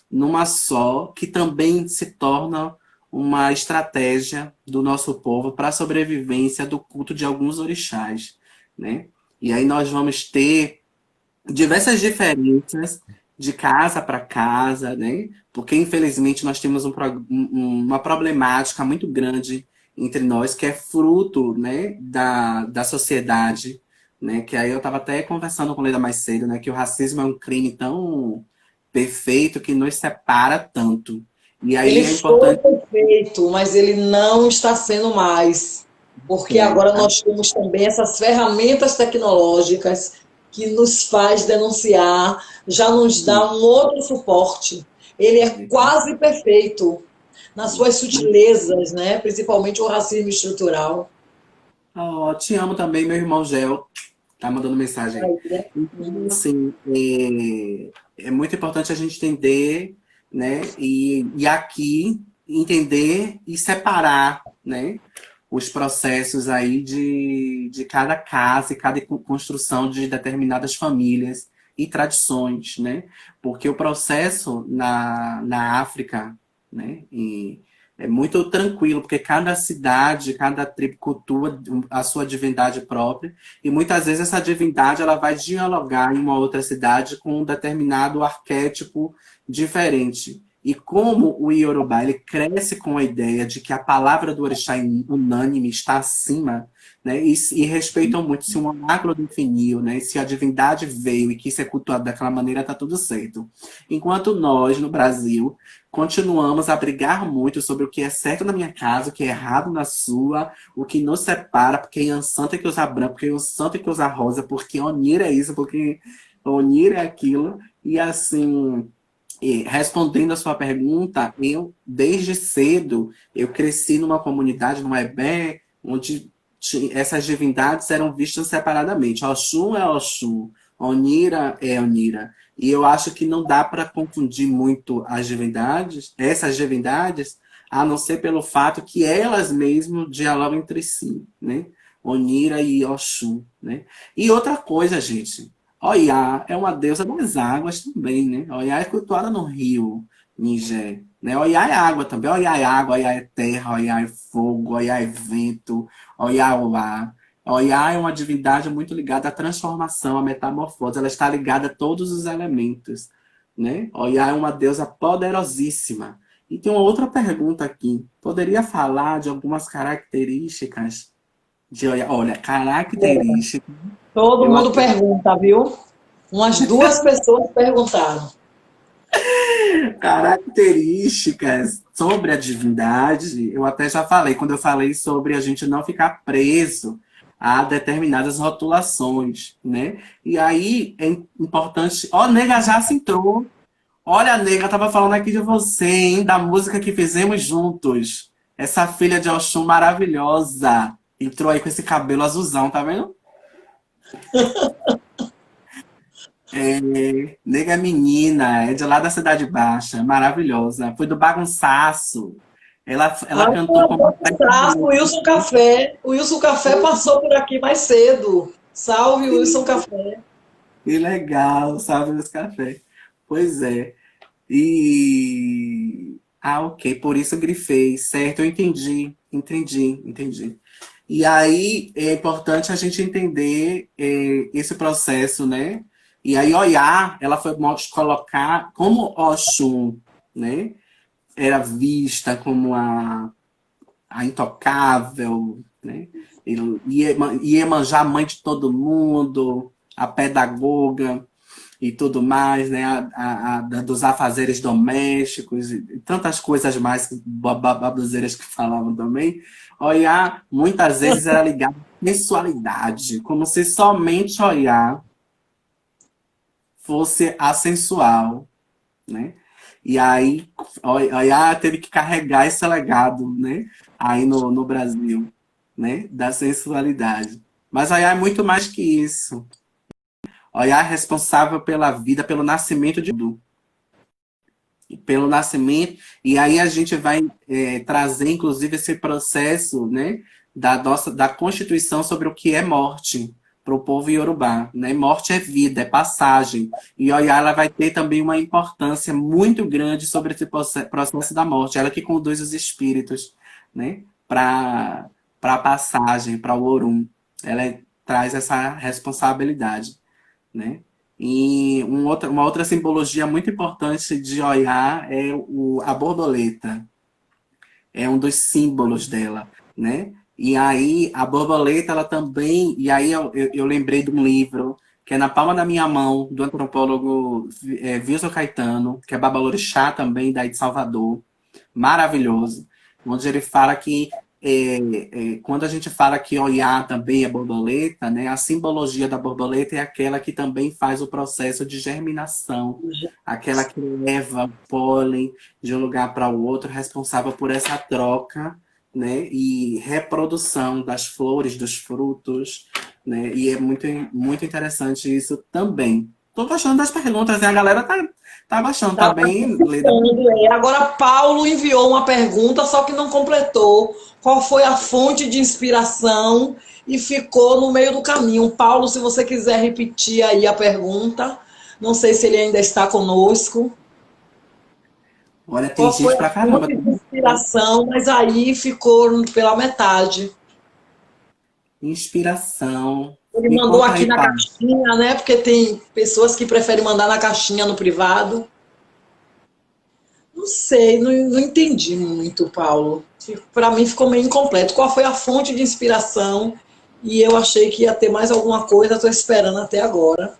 numa só, que também se torna uma estratégia do nosso povo para a sobrevivência do culto de alguns orixás, né? E aí nós vamos ter diversas diferenças de casa para casa, né? Porque infelizmente nós temos uma problemática muito grande entre nós que é fruto, né, da sociedade, né? Que aí eu estava até conversando com Leila mais cedo, né? Que o racismo é um crime tão perfeito que nos separa tanto. E Ele aí é foi importante perfeito, mas ele não está sendo mais. Porque ter. agora nós temos também essas ferramentas tecnológicas que nos faz denunciar, já nos dá um outro suporte. Ele é quase perfeito nas suas sutilezas, né? Principalmente o racismo estrutural. Oh, te amo também, meu irmão Gel. Tá mandando mensagem aí. Aí, né? Então, assim, é muito importante a gente entender, né? E aqui entender e separar, né? Os processos aí de cada casa e cada construção de determinadas famílias e tradições, né? Porque o processo na África, né? É muito tranquilo, porque cada cidade, cada tribo cultua a sua divindade própria, e muitas vezes essa divindade ela vai dialogar em uma outra cidade com um determinado arquétipo diferente. E como o Iorubá ele cresce com a ideia de que a palavra do orixá unânime está acima, né, e respeitam muito se um oráculo definiu, né, se a divindade veio e quis ser cultuado daquela maneira, está tudo certo. Enquanto nós, no Brasil, continuamos a brigar muito sobre o que é certo na minha casa, o que é errado na sua, o que nos separa, porque Yansan tem que usar branco, porque Yansan tem que usar rosa, porque Onir é isso, porque Onir é aquilo. E assim, E respondendo a sua pergunta, eu, desde cedo, eu cresci numa comunidade, numa EBE, onde essas divindades eram vistas separadamente. Oxum é Oxum, Onira é Onira. E eu acho que não dá para confundir muito as divindades, essas divindades, a não ser pelo fato que elas mesmas dialogam entre si, né? Onira e Oxum, né? E outra coisa, gente, Oiá é uma deusa das águas também, né? Oiá é cultuada no rio Níger, né? Oiá é água também. Oiá é água, Oiá é terra, Oiá é fogo, Oiá é vento, Oiá é o ar. Oiá é uma divindade muito ligada à transformação, à metamorfose. Ela está ligada a todos os elementos, né? Oiá é uma deusa poderosíssima. E tem uma outra pergunta aqui. Poderia falar de algumas características de Oiá? Olha, características. Todo Eu mundo até pergunta, viu? Umas duas pessoas perguntaram. características sobre a divindade, eu até já falei, quando eu falei sobre a gente não ficar preso a determinadas rotulações, né? E aí é importante. Ó, nega já se entrou. Olha, nega, eu tava falando aqui de você, hein? Da música que fizemos juntos. Essa filha de Oxum maravilhosa. Entrou aí com esse cabelo azulzão, tá vendo? Nega menina, é de lá da Cidade Baixa, maravilhosa. Foi do Bagunçaço. Ela Ah, cantou com uma o Wilson Café. O Wilson Café passou por aqui mais cedo. Salve, Wilson Café. Que legal, salve meus cafés. Pois é. E. Ah, ok, por isso eu grifei. Certo, eu entendi. E aí é importante a gente entender esse processo, né? E aí, Oiá, ela foi colocar como Oxum, né? Era vista como a intocável, né? Iemanjá, mãe de todo mundo, a pedagoga e tudo mais, né? Dos afazeres domésticos e tantas coisas mais babuzeiras que falavam também. Olhar, muitas vezes era ligado à sensualidade, como se somente olhar fosse assensual, né? E aí, olhar teve que carregar esse legado, né? Aí no Brasil, né? Da sensualidade. Mas Oiá é muito mais que isso. Oiá é responsável pela vida, pelo nascimento de tudo. Pelo nascimento. E aí a gente vai trazer, inclusive, esse processo, né? Da Constituição sobre o que é morte para o povo iorubá, né? Morte é vida, é passagem. E Oiá ela vai ter também uma importância muito grande sobre esse processo da morte. Ela que conduz os espíritos, né? Para a passagem, para o Orum. Ela traz essa responsabilidade, né? E uma outra simbologia muito importante de Oiá é a borboleta. É um dos símbolos dela, né? E aí a borboleta, ela também... E aí eu lembrei de um livro que é Na Palma da Minha Mão, do antropólogo Wilson Caetano, que é babalorixá também, daí de Salvador. Maravilhoso. Onde ele fala que quando a gente fala que Oiá também é borboleta, né, a simbologia da borboleta é aquela que também faz o processo de germinação, aquela que leva o pólen de um lugar para o outro, responsável por essa troca, né, e reprodução das flores, dos frutos, né, e é muito interessante isso também. Tô gostando das perguntas, né? A galera tá gostando, tá Tá bem lida. participando, é. Agora, Paulo enviou uma pergunta, só que não completou. Qual foi a fonte de inspiração e ficou no meio do caminho. Paulo, se você quiser repetir aí a pergunta, não sei se ele ainda está conosco. Olha, tem Qual foi gente a pra caramba. fonte de inspiração, mas aí ficou pela metade. Inspiração. Ele Me mandou conta aqui aí, na Paulo. caixinha, né? Porque tem pessoas que preferem mandar na caixinha no privado. Não sei, não entendi muito, Paulo. Para mim ficou meio incompleto. Qual foi a fonte de inspiração? E eu achei que ia ter mais alguma coisa, estou esperando até agora.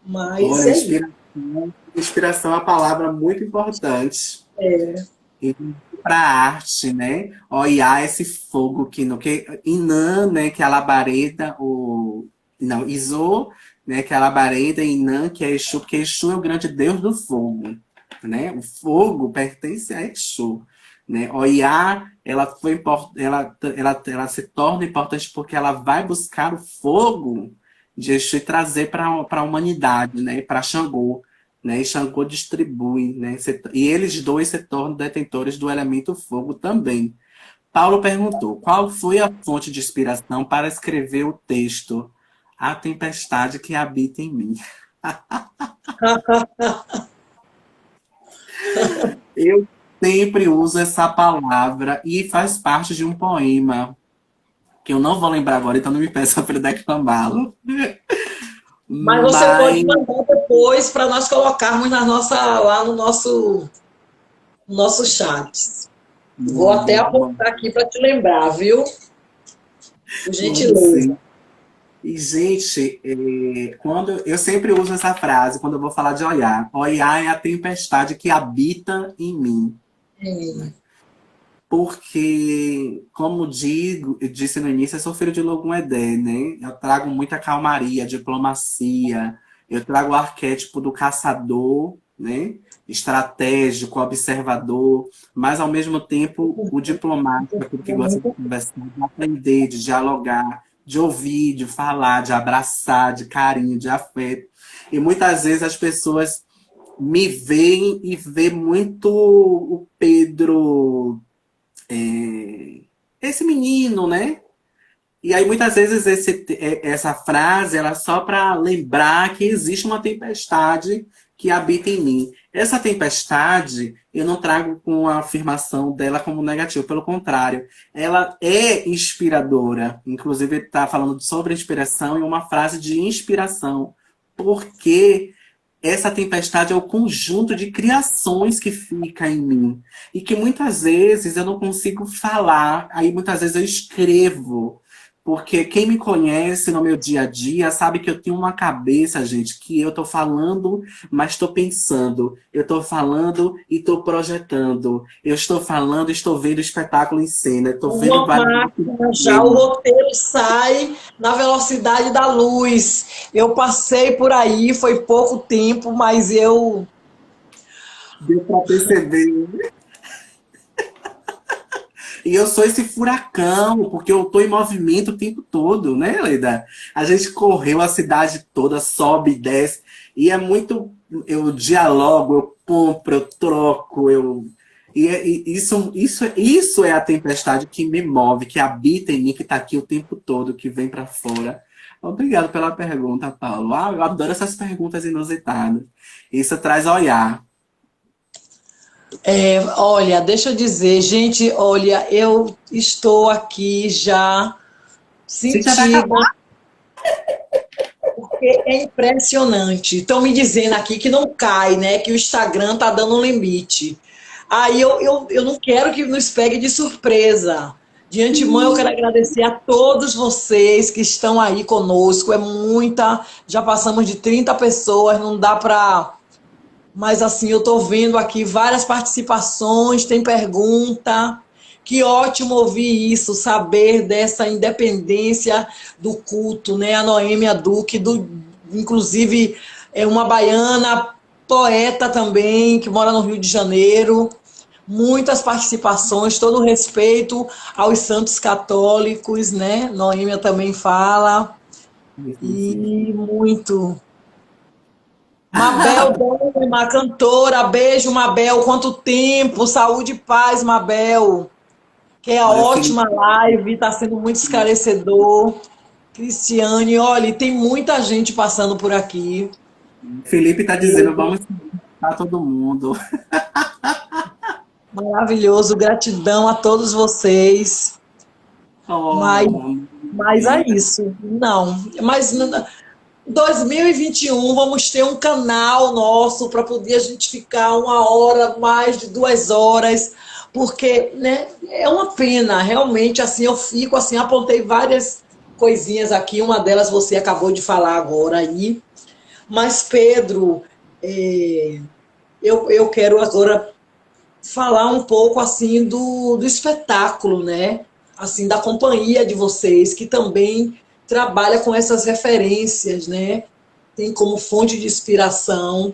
Mas Olha, é isso. inspiração. Inspiração é uma palavra muito importante. E para a arte, né? Olhar esse fogo que no que Inã, né? Que é a labareda, o não, Iso, né? Que é Labareda e Inã, que é Exu, porque Exu é o grande deus do fogo, né? O fogo pertence a Exu, né? Oiá, ela se torna importante porque ela vai buscar o fogo de Exu e trazer para a humanidade, né? Para Xangô, né? E Xangô distribui, né? E eles dois se tornam detentores do elemento fogo também. Paulo perguntou: qual foi a fonte de inspiração para escrever o texto A Tempestade que Habita em Mim? Eu sempre uso essa palavra e faz parte de um poema, que eu não vou lembrar agora, então não me peça para declamá-lo. Mas você pode Mas, mandar depois para nós colocarmos lá no nosso chat. Vou até mando, apontar aqui para te lembrar, viu? Por mando gentileza. sim. E, gente, quando eu sempre uso essa frase quando eu vou falar de Oiá. Oiá é a tempestade que habita em mim. Sim. Porque, como eu disse no início, eu sou filho de Logum Edé, né? Eu trago muita calmaria, diplomacia, eu trago o arquétipo do caçador, né? Estratégico, observador, mas ao mesmo tempo o diplomático, aquele que gosta de conversar, de aprender, de dialogar, de ouvir, de falar, de abraçar, de carinho, de afeto. E muitas vezes as pessoas me veem e vê muito o Pedro, esse menino, né? E aí muitas vezes essa frase ela é só para lembrar que existe uma tempestade que habita em mim. Essa tempestade eu não trago com a afirmação dela como negativa, pelo contrário, ela é inspiradora. Inclusive está falando sobre inspiração e uma frase de inspiração, porque essa tempestade é o conjunto de criações que fica em mim. E que muitas vezes eu não consigo falar, aí muitas vezes eu escrevo. Porque quem me conhece no meu dia a dia sabe que eu tenho uma cabeça, gente, que eu tô falando, mas estou pensando. Eu tô falando e estou projetando. Eu estou falando e estou vendo o espetáculo em cena. Eu tô vendo Uma vários máquina já, o filmes. roteiro sai na velocidade da luz. Eu passei por aí, foi pouco tempo, mas eu. Deu para perceber. E eu sou esse furacão, porque eu tô em movimento o tempo todo, né, Leda? A gente correu a cidade toda, sobe e desce. E é muito. Eu dialogo, eu compro, eu troco, eu. Isso é a tempestade que me move, que habita em mim, que tá aqui o tempo todo, que vem para fora. Obrigado pela pergunta, Paulo. Ah, eu adoro essas perguntas inusitadas. Isso traz olhar. Olha, deixa eu dizer, gente, olha, eu estou aqui já Sim, já vai sentindo, acabar. porque é impressionante. Estão me dizendo aqui que não cai, né? Que o Instagram tá dando um limite. Aí eu não quero que nos pegue de surpresa. De antemão, eu quero agradecer a todos vocês que estão aí conosco. É muita, já passamos de 30 pessoas, não dá para. Mas assim, eu estou vendo aqui várias participações, tem pergunta. Que ótimo ouvir isso, saber dessa independência do culto, né? A Noêmia Duque, inclusive é uma baiana, poeta também, que mora no Rio de Janeiro. Muitas participações, todo o respeito aos santos católicos, né? Noêmia também fala. E muito. Mabel Dama, cantora, beijo, Mabel. Quanto tempo, saúde e paz, Mabel. Que é a Olha, Felipe. ótima live, está sendo muito esclarecedor. Cristiane, olha, tem muita gente passando por aqui. Felipe tá dizendo, vamos para todo mundo. Maravilhoso, gratidão a todos vocês. Mas, Oh, mas é isso. Não, mas 2021 vamos ter um canal nosso para poder a gente ficar uma hora, mais de 2 horas, porque, né, é uma pena, realmente, assim, eu fico assim, apontei várias coisinhas aqui, uma delas você acabou de falar agora aí, mas Pedro, eu quero agora falar um pouco assim do espetáculo, né? Assim, da companhia de vocês, que também trabalha com essas referências, né? tem como fonte de inspiração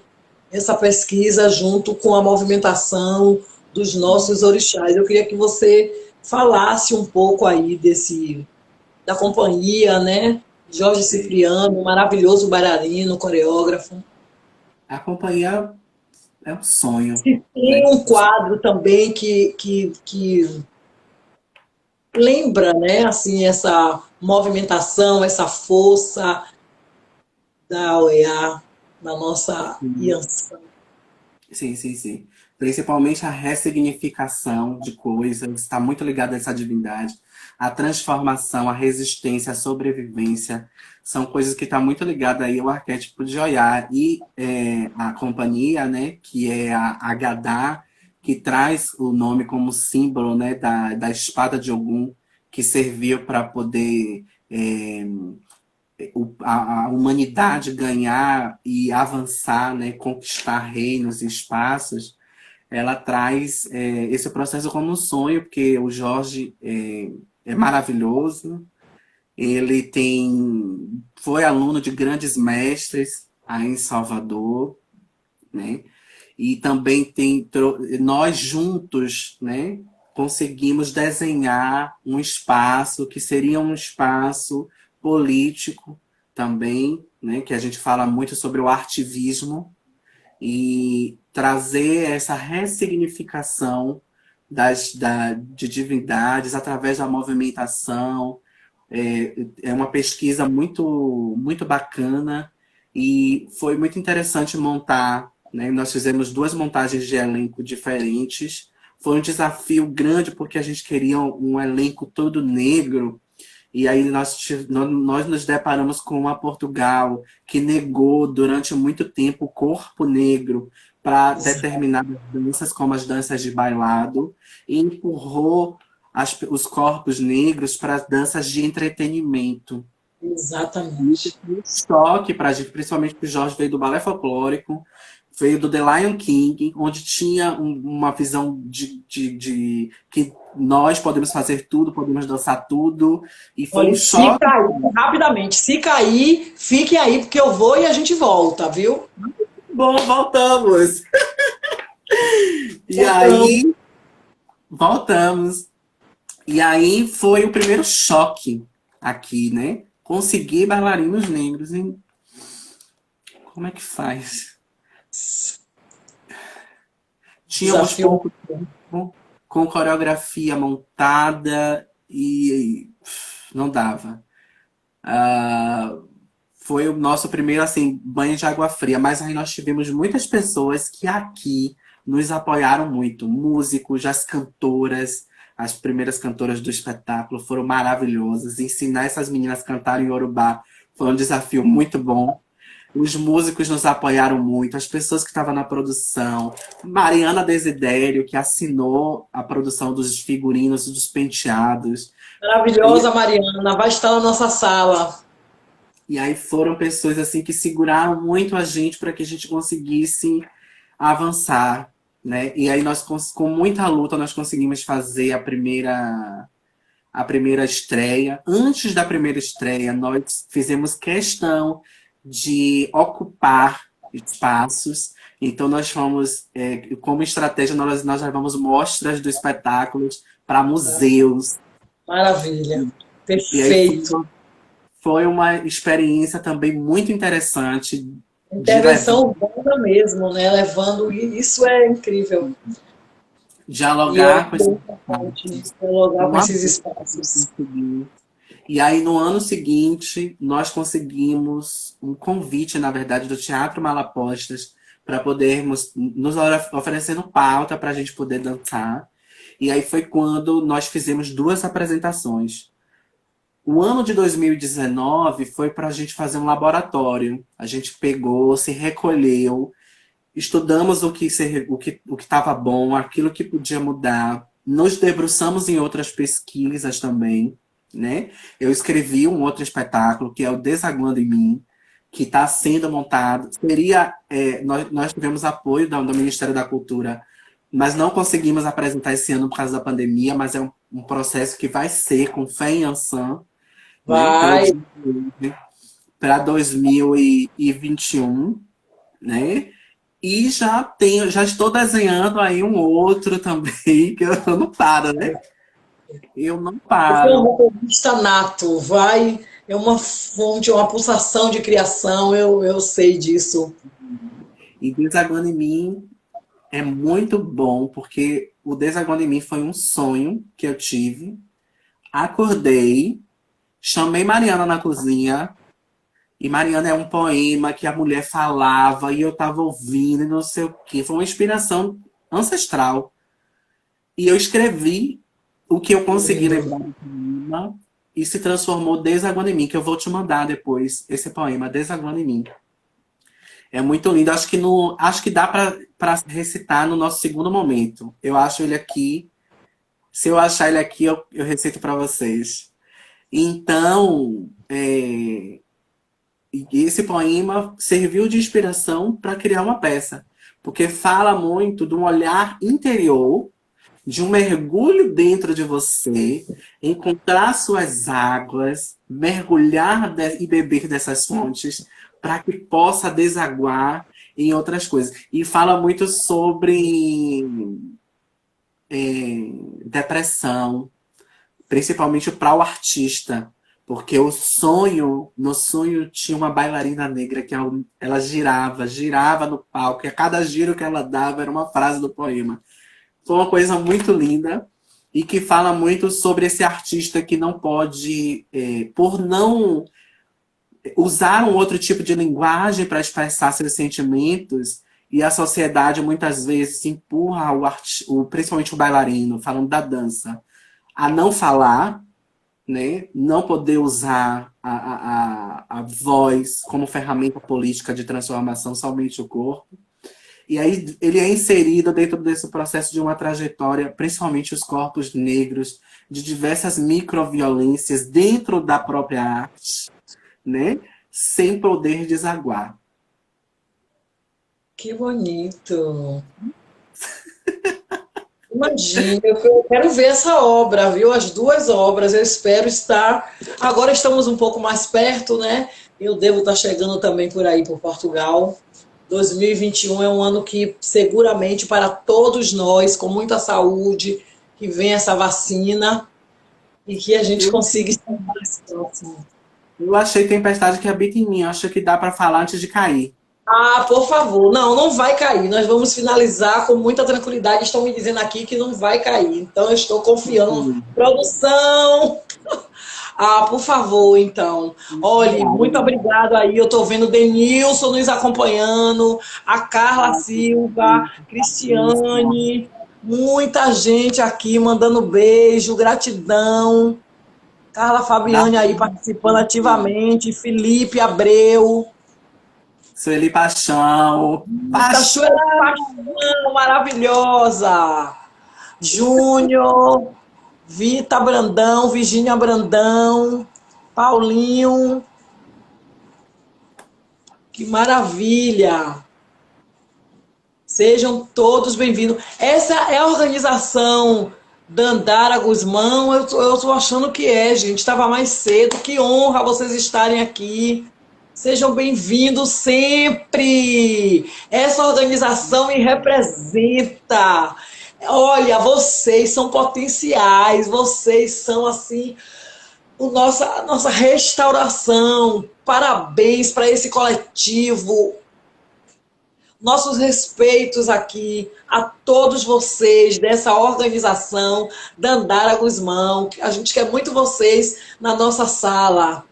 essa pesquisa junto com a movimentação dos nossos orixás. Eu queria que você falasse um pouco aí da companhia, né? Jorge É, Cipriano, maravilhoso bailarino, coreógrafo. a companhia é um sonho, Se né? tem um quadro também que lembra, né, assim, essa movimentação, essa força da OEA na nossa Yansan. Sim, sim, sim. Principalmente a ressignificação de coisas, está muito ligada a essa divindade. A transformação, a resistência, a sobrevivência, são coisas que estão muito ligadas aí ao arquétipo de Oiá. E a companhia, né, que é a Agadá, que traz o nome como símbolo, né, da espada de Ogum, que serviu para poder a humanidade ganhar e avançar, né, conquistar reinos e espaços, ela traz esse processo como um sonho, porque o Jorge é maravilhoso, ele foi aluno de grandes mestres aí em Salvador, né? E também nós juntos, né, conseguimos desenhar um espaço que seria um espaço político também, né, que a gente fala muito sobre o artivismo e trazer essa ressignificação de divindades através da movimentação. É uma pesquisa muito bacana e foi muito interessante montar, né? Nós fizemos duas montagens de elenco diferentes. Foi um desafio grande porque a gente queria um elenco todo negro e aí nós nos deparamos com uma Portugal que negou durante muito tempo o corpo negro para determinadas danças, como as danças de bailado, e empurrou os corpos negros para as danças de entretenimento. Isso Exatamente. foi um choque para a gente, principalmente porque o Jorge veio do balé folclórico, veio do The Lion King, onde tinha uma visão de que nós podemos fazer tudo, podemos dançar tudo, e foi um Olha, se choque. cair, rapidamente, se cair, fique aí, porque eu vou e a gente volta, viu? Bom, voltamos! E Voltamos. aí, voltamos. E aí foi o primeiro choque aqui, né? Conseguir bailarinos negros. Como é que faz? Tínhamos Desafio. pouco tempo, com coreografia montada e não dava. Foi o nosso primeiro assim, banho de água fria, mas aí nós tivemos muitas pessoas que aqui nos apoiaram muito. Músicos, as cantoras, as primeiras cantoras do espetáculo foram maravilhosas. Ensinar essas meninas a cantarem Yorubá foi um desafio muito bom. Os músicos nos apoiaram muito, as pessoas que estavam na produção, Mariana Desidério, que assinou a produção dos figurinos, dos penteados. E, Maravilhosa, Mariana, vai estar na nossa sala. e aí foram pessoas assim que seguraram muito a gente para que a gente conseguisse avançar, né? E aí nós com muita luta nós conseguimos fazer a primeira estreia. Antes da primeira estreia, nós fizemos questão de ocupar espaços. Então, nós fomos, como estratégia, nós levamos mostras do espetáculos para museus. Maravilha. E aí Perfeito. foi uma experiência também muito interessante de levar, Intervenção urbana mesmo, né? Levando. Isso é incrível. E eu acho dialogar com que é esses importante espaços. dialogar com Uma esses espaços. E aí, no ano seguinte, nós conseguimos um convite, na verdade, do Teatro Malapostas para podermos nos oferecendo pauta para a gente poder dançar. E aí foi quando nós fizemos duas apresentações. O ano de 2019 foi para a gente fazer um laboratório. A gente pegou, se recolheu, estudamos o que estava bom, aquilo que podia mudar. Nos debruçamos em outras pesquisas também, né? Eu escrevi um outro espetáculo, que é o Desaguando em Mim, que está sendo montado. Nós tivemos apoio do Ministério da Cultura, mas não conseguimos apresentar esse ano por causa da pandemia, mas é um processo que vai ser com fé em Ansan, né? Pelo Vai. dia de hoje. para 2021, né? E já estou desenhando aí um outro também, que eu não paro, né? Eu não Você é um paro. roteirista nato, vai, é uma fonte, uma pulsação de criação, eu sei disso. E Desaguando em Mim é muito bom, porque o Desaguando em Mim foi um sonho que eu tive. Acordei, chamei Mariana na cozinha, e Mariana é um poema que a mulher falava, e eu estava ouvindo, e não sei o quê. Foi uma inspiração ancestral. E eu escrevi o que eu consegui Lindo. lembrar do poema, e se transformou Desaguando em Mim, que eu vou te mandar depois, esse poema, Desaguando em Mim. É muito lindo. Acho que dá para recitar no nosso segundo momento. Eu acho ele aqui. Se eu achar ele aqui, eu recito para vocês. Então, e esse poema serviu de inspiração para criar uma peça, porque fala muito de um olhar interior, de um mergulho dentro de você, encontrar suas águas, mergulhar e beber dessas fontes, para que possa desaguar em outras coisas. E fala muito sobre depressão, principalmente para o artista, porque no sonho tinha uma bailarina negra que ela girava no palco, e a cada giro que ela dava era uma frase do poema. Foi uma coisa muito linda e que fala muito sobre esse artista que não pode, por não usar um outro tipo de linguagem para expressar seus sentimentos, e a sociedade muitas vezes empurra principalmente o bailarino, falando da dança, a não falar, né? Não poder usar a voz como ferramenta política de transformação, somente o corpo. E aí ele é inserido dentro desse processo de uma trajetória, principalmente os corpos negros, de diversas microviolências dentro da própria arte, né? Sem poder desaguar. Que bonito. Imagina, eu quero ver essa obra, viu? As duas obras, eu espero estar. Agora estamos um pouco mais perto, né? Eu devo estar chegando também por aí, por Portugal. 2021 é um ano que seguramente para todos nós, com muita saúde, que venha essa vacina e que a gente Eu, consiga estar mais próximo. eu achei Tempestade que habita em mim. Acho que dá para falar antes de cair. Ah, por favor. Não, não vai cair. Nós vamos finalizar com muita tranquilidade. Estão me dizendo aqui que não vai cair. Então, eu estou confiando. Produção! Ah, por favor, então. Olhe, muito obrigado aí. Eu estou vendo o Denilson nos acompanhando, a Carla Silva, Cristiane, muita gente aqui mandando beijo, gratidão. Carla Da Fabiane aí participando ativamente, Felipe Abreu. Sueli Paixão. Cachoeira Paixão! de Paixão, maravilhosa. Júnior, Vita Brandão, Virgínia Brandão, Paulinho, que maravilha. Sejam todos bem-vindos. Essa é a organização Dandara Guzmão. Eu tô achando que é, gente. Estava mais cedo. Que honra vocês estarem aqui. Sejam bem-vindos sempre. Essa organização me representa. Olha, vocês são potenciais. Vocês são assim a nossa restauração. Parabéns para esse coletivo. Nossos respeitos aqui a todos vocês dessa organização Dandara Guzmão. A gente quer muito vocês na nossa sala.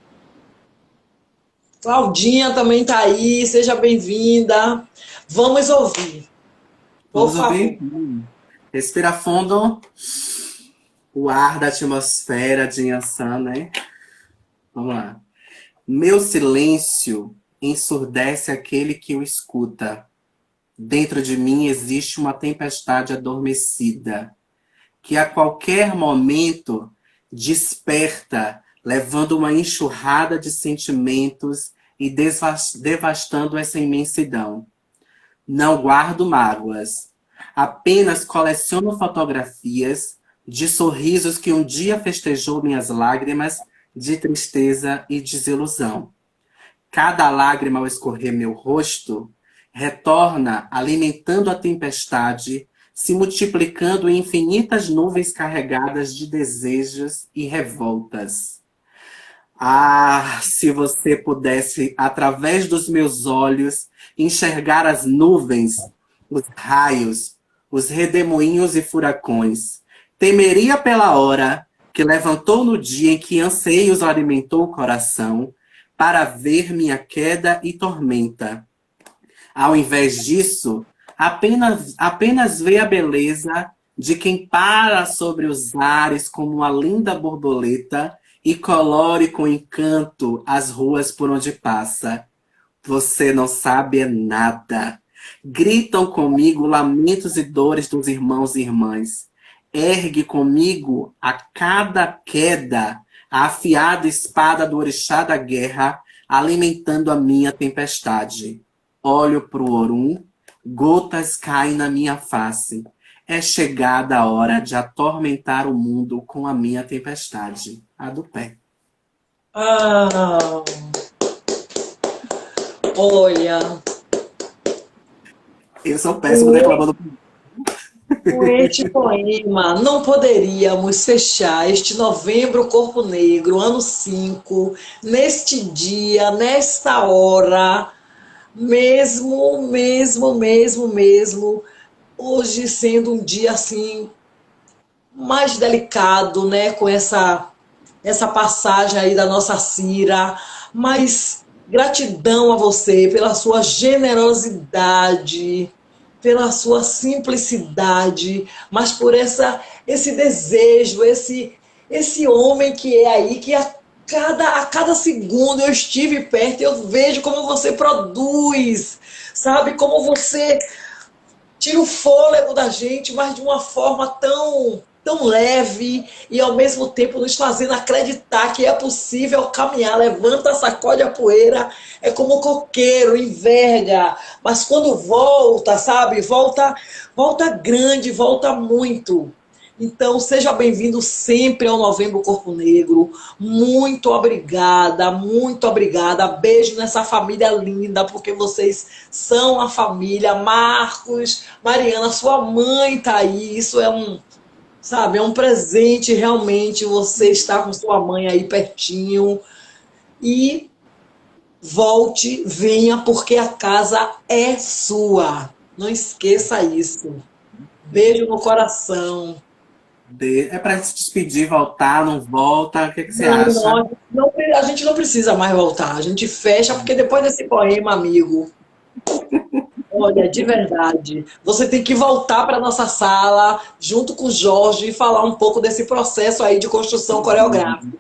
Claudinha também está aí, seja bem-vinda. Vamos ouvir, por Vamos favor. ouvir? Respira fundo. O ar da atmosfera de Yansan, né? Vamos lá. Meu silêncio ensurdece aquele que o escuta. Dentro de mim existe uma tempestade adormecida, que a qualquer momento desperta, levando uma enxurrada de sentimentos e devastando essa imensidão. Não guardo mágoas, apenas coleciono fotografias de sorrisos que um dia festejou minhas lágrimas de tristeza e desilusão. Cada lágrima ao escorrer meu rosto retorna alimentando a tempestade, se multiplicando em infinitas nuvens carregadas de desejos e revoltas. Ah, se você pudesse, através dos meus olhos, enxergar as nuvens, os raios, os redemoinhos e furacões. Temeria pela hora que levantou no dia em que anseios alimentou o coração, para ver minha queda e tormenta. Ao invés disso, apenas vê a beleza de quem para sobre os ares como uma linda borboleta e colore com encanto as ruas por onde passa. Você não sabe é nada. Gritam comigo lamentos e dores dos irmãos e irmãs. Ergue comigo a cada queda a afiada espada do orixá da guerra, alimentando a minha tempestade. Olho para o Orum, gotas caem na minha face. É chegada a hora de atormentar o mundo com a minha tempestade. A do pé. Ah, olha, Eu sou péssimo declamando. com este poema, não poderíamos fechar este Novembro Corpo Negro, ano 5, neste dia, nesta hora, mesmo, hoje sendo um dia assim mais delicado, né, com essa passagem aí da nossa Cira, mas gratidão a você pela sua generosidade, pela sua simplicidade, mas por esse desejo, esse homem que é aí, que a cada segundo eu estive perto e eu vejo como você produz, sabe? Como você tira o fôlego da gente, mas de uma forma tão leve e ao mesmo tempo nos fazendo acreditar que é possível caminhar. Levanta, sacode a poeira, é como um coqueiro, enverga, mas quando volta, sabe, volta grande, volta muito. Então, seja bem-vindo sempre ao Novembro Corpo Negro. Muito obrigada, muito obrigada. Beijo nessa família linda, porque vocês são a família. Marcos, Mariana, sua mãe tá aí. Isso sabe, é um presente realmente você estar com sua mãe aí pertinho. E volte, venha, porque a casa é sua. Não esqueça isso. Beijo no coração. É para se despedir, voltar, não volta? O que você Não, acha? a gente não precisa mais voltar. A gente fecha, porque depois desse poema, amigo, olha, de verdade, você tem que voltar para nossa sala, junto com o Jorge, e falar um pouco desse processo aí de construção coreográfica.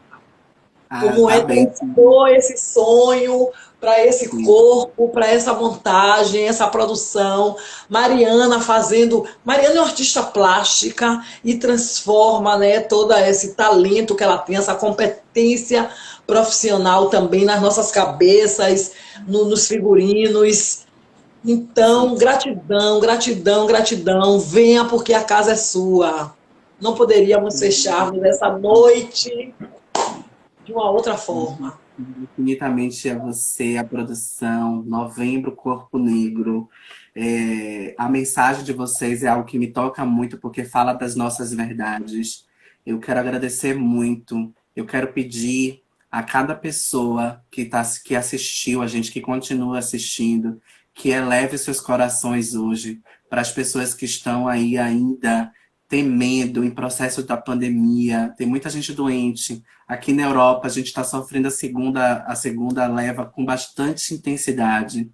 Ah, Como tá é bem. transpor esse sonho para esse corpo, para essa montagem, essa produção. Mariana é uma artista plástica e transforma, né, todo esse talento que ela tem, essa competência profissional também nas nossas cabeças, nos figurinos. Então, gratidão, gratidão, gratidão. Venha porque a casa é sua. Não poderíamos fecharmos essa noite de uma outra forma. Infinitamente a você, a produção, Novembro Corpo Negro. A mensagem de vocês é algo que me toca muito, porque fala das nossas verdades. Eu quero agradecer muito. Eu quero pedir a cada pessoa que assistiu, a gente que continua assistindo, que eleve seus corações hoje para as pessoas que estão aí ainda temendo em processo da pandemia. Tem muita gente doente. Aqui na Europa, a gente está sofrendo a segunda leva com bastante intensidade.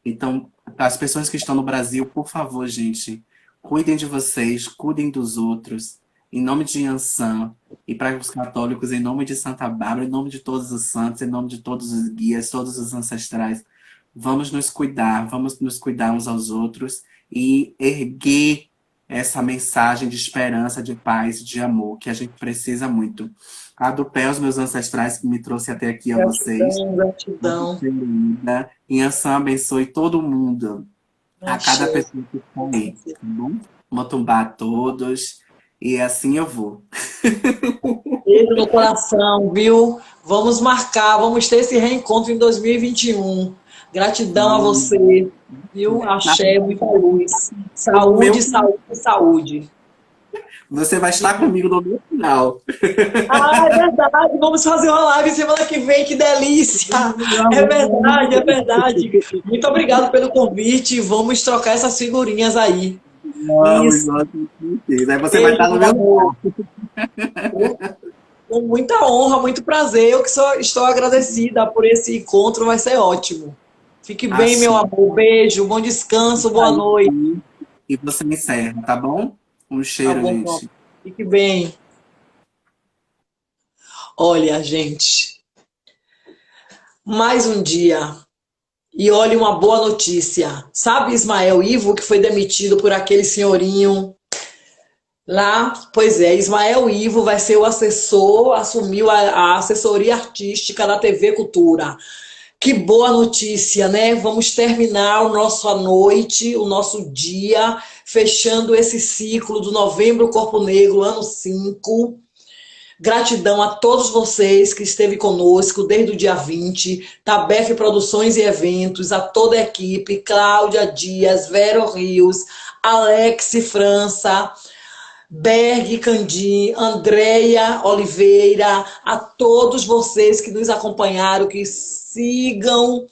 Então, as pessoas que estão no Brasil, por favor, gente, cuidem de vocês, cuidem dos outros. Em nome de Yansan, e para os católicos, em nome de Santa Bárbara, em nome de todos os santos, em nome de todos os guias, todos os ancestrais, vamos nos cuidar uns aos outros e erguer essa mensagem de esperança, de paz, de amor, que a gente precisa muito. A do pé, os meus ancestrais que me trouxe até aqui a vocês. Gratidão, gratidão. Querida. E Ansan abençoe todo mundo, a cada Axé. pessoa que está aí, tá bom? Motumbá a todos. E assim eu vou. Beijo no coração, viu? Vamos marcar, vamos ter esse reencontro em 2021. Gratidão a Vamos. você, viu? Axé, muita luz. No Saúde, meu, saúde, saúde. você vai estar comigo no meu final. Ah, é verdade. Vamos fazer uma live semana que vem, que delícia! É verdade, é verdade. Muito obrigado pelo convite. Vamos trocar essas figurinhas aí. Vamos, Isso. vamos, com certeza. Aí você vai Beijo, estar no meu meu amor. final. Com muita honra, muito prazer. Eu que estou agradecida por esse encontro, vai ser ótimo. Fique bem, meu Achei. amor. Beijo, bom descanso, boa noite. Aí, e você me encerra, tá bom? Um Tá cheiro, bom, ó. gente. Fique bem. Olha, gente, mais um dia. E olhe uma boa notícia. Sabe Ismael Ivo, que foi demitido por aquele senhorinho lá? Pois é, Ismael Ivo vai ser o assessor, assumiu a assessoria artística da TV Cultura. Que boa notícia, né? Vamos terminar o nosso a noite, o nosso dia, fechando esse ciclo do Novembro Corpo Negro, ano 5. Gratidão a todos vocês que esteve conosco desde o dia 20, Tabef Produções e Eventos, a toda a equipe, Cláudia Dias, Vero Rios, Alex França, Berg Candim, Andréia Oliveira, a todos vocês que nos acompanharam, que sigam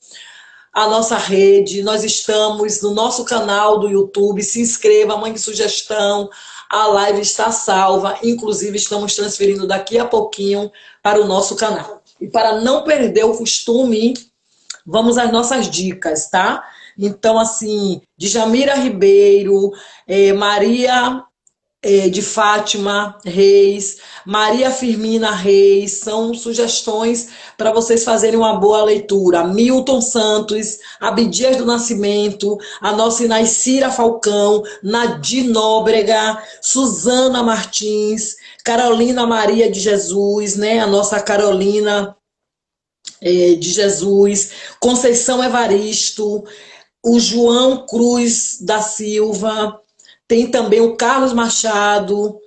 a nossa rede. Nós estamos no nosso canal do YouTube. Se inscreva, mande sugestão. A live está salva. Inclusive, estamos transferindo daqui a pouquinho para o nosso canal. E para não perder o costume, vamos às nossas dicas, tá? Então, assim, Djamira Ribeiro, Maria de Fátima Reis, Maria Firmina Reis, são sugestões para vocês fazerem uma boa leitura. Milton Santos, Abdias do Nascimento, a nossa Inaicira Falcão, Nadir Nóbrega, Suzana Martins, Carolina Maria de Jesus, né? A nossa Carolina de Jesus, Conceição Evaristo, o João Cruz da Silva, tem também o Carlos Machado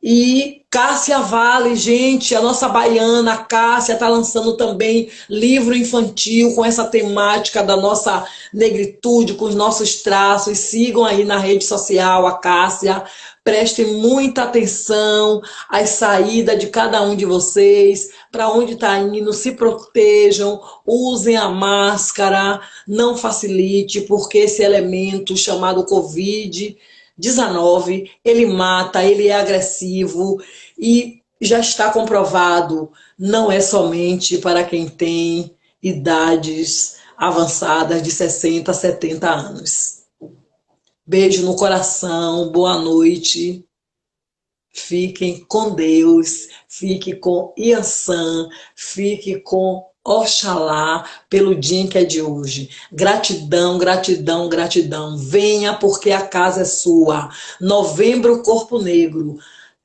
e Cássia Vale, gente, a nossa baiana, a Cássia, está lançando também livro infantil com essa temática da nossa negritude, com os nossos traços. Sigam aí na rede social a Cássia. Prestem muita atenção às saídas de cada um de vocês, para onde está indo, se protejam, usem a máscara, não facilite, porque esse elemento chamado Covid-19, ele mata, ele é agressivo e já está comprovado, não é somente para quem tem idades avançadas de 60 a 70 anos. Beijo no coração, boa noite. Fiquem com Deus, fique com Iansã, fique com Oxalá pelo dia em que é de hoje. Gratidão, gratidão, gratidão. Venha porque a casa é sua. Novembro Corpo Negro.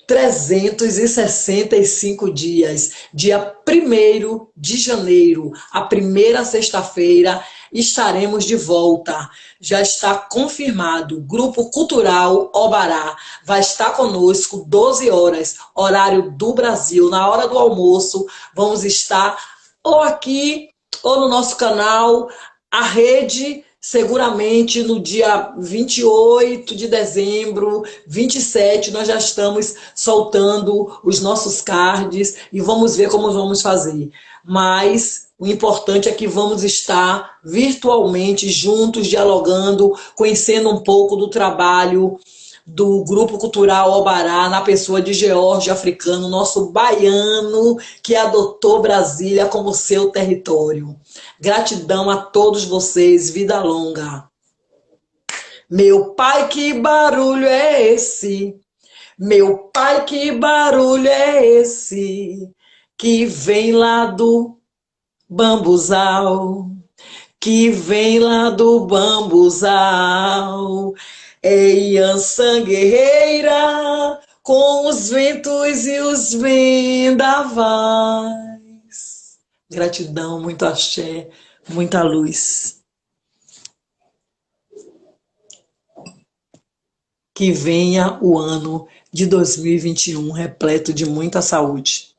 365 dias, dia 1º de janeiro, a primeira sexta-feira, estaremos de volta. Já está confirmado, Grupo Cultural Obará vai estar conosco 12 horas, horário do Brasil, na hora do almoço, vamos estar ou aqui ou no nosso canal, a rede seguramente no dia 28 de dezembro, 27, nós já estamos soltando os nossos cards e vamos ver como vamos fazer. Mas o importante é que vamos estar virtualmente juntos, dialogando, conhecendo um pouco do trabalho do Grupo Cultural Obará, na pessoa de George Africano, nosso baiano que adotou Brasília como seu território. Gratidão a todos vocês, vida longa. Meu pai, que barulho é esse? Meu pai, que barulho é esse? Que vem lá do bambuzal, que vem lá do bambuzal. É Iansã guerreira, com os ventos e os vendavais. Gratidão, muito axé, muita luz. Que venha o ano de 2021 repleto de muita saúde.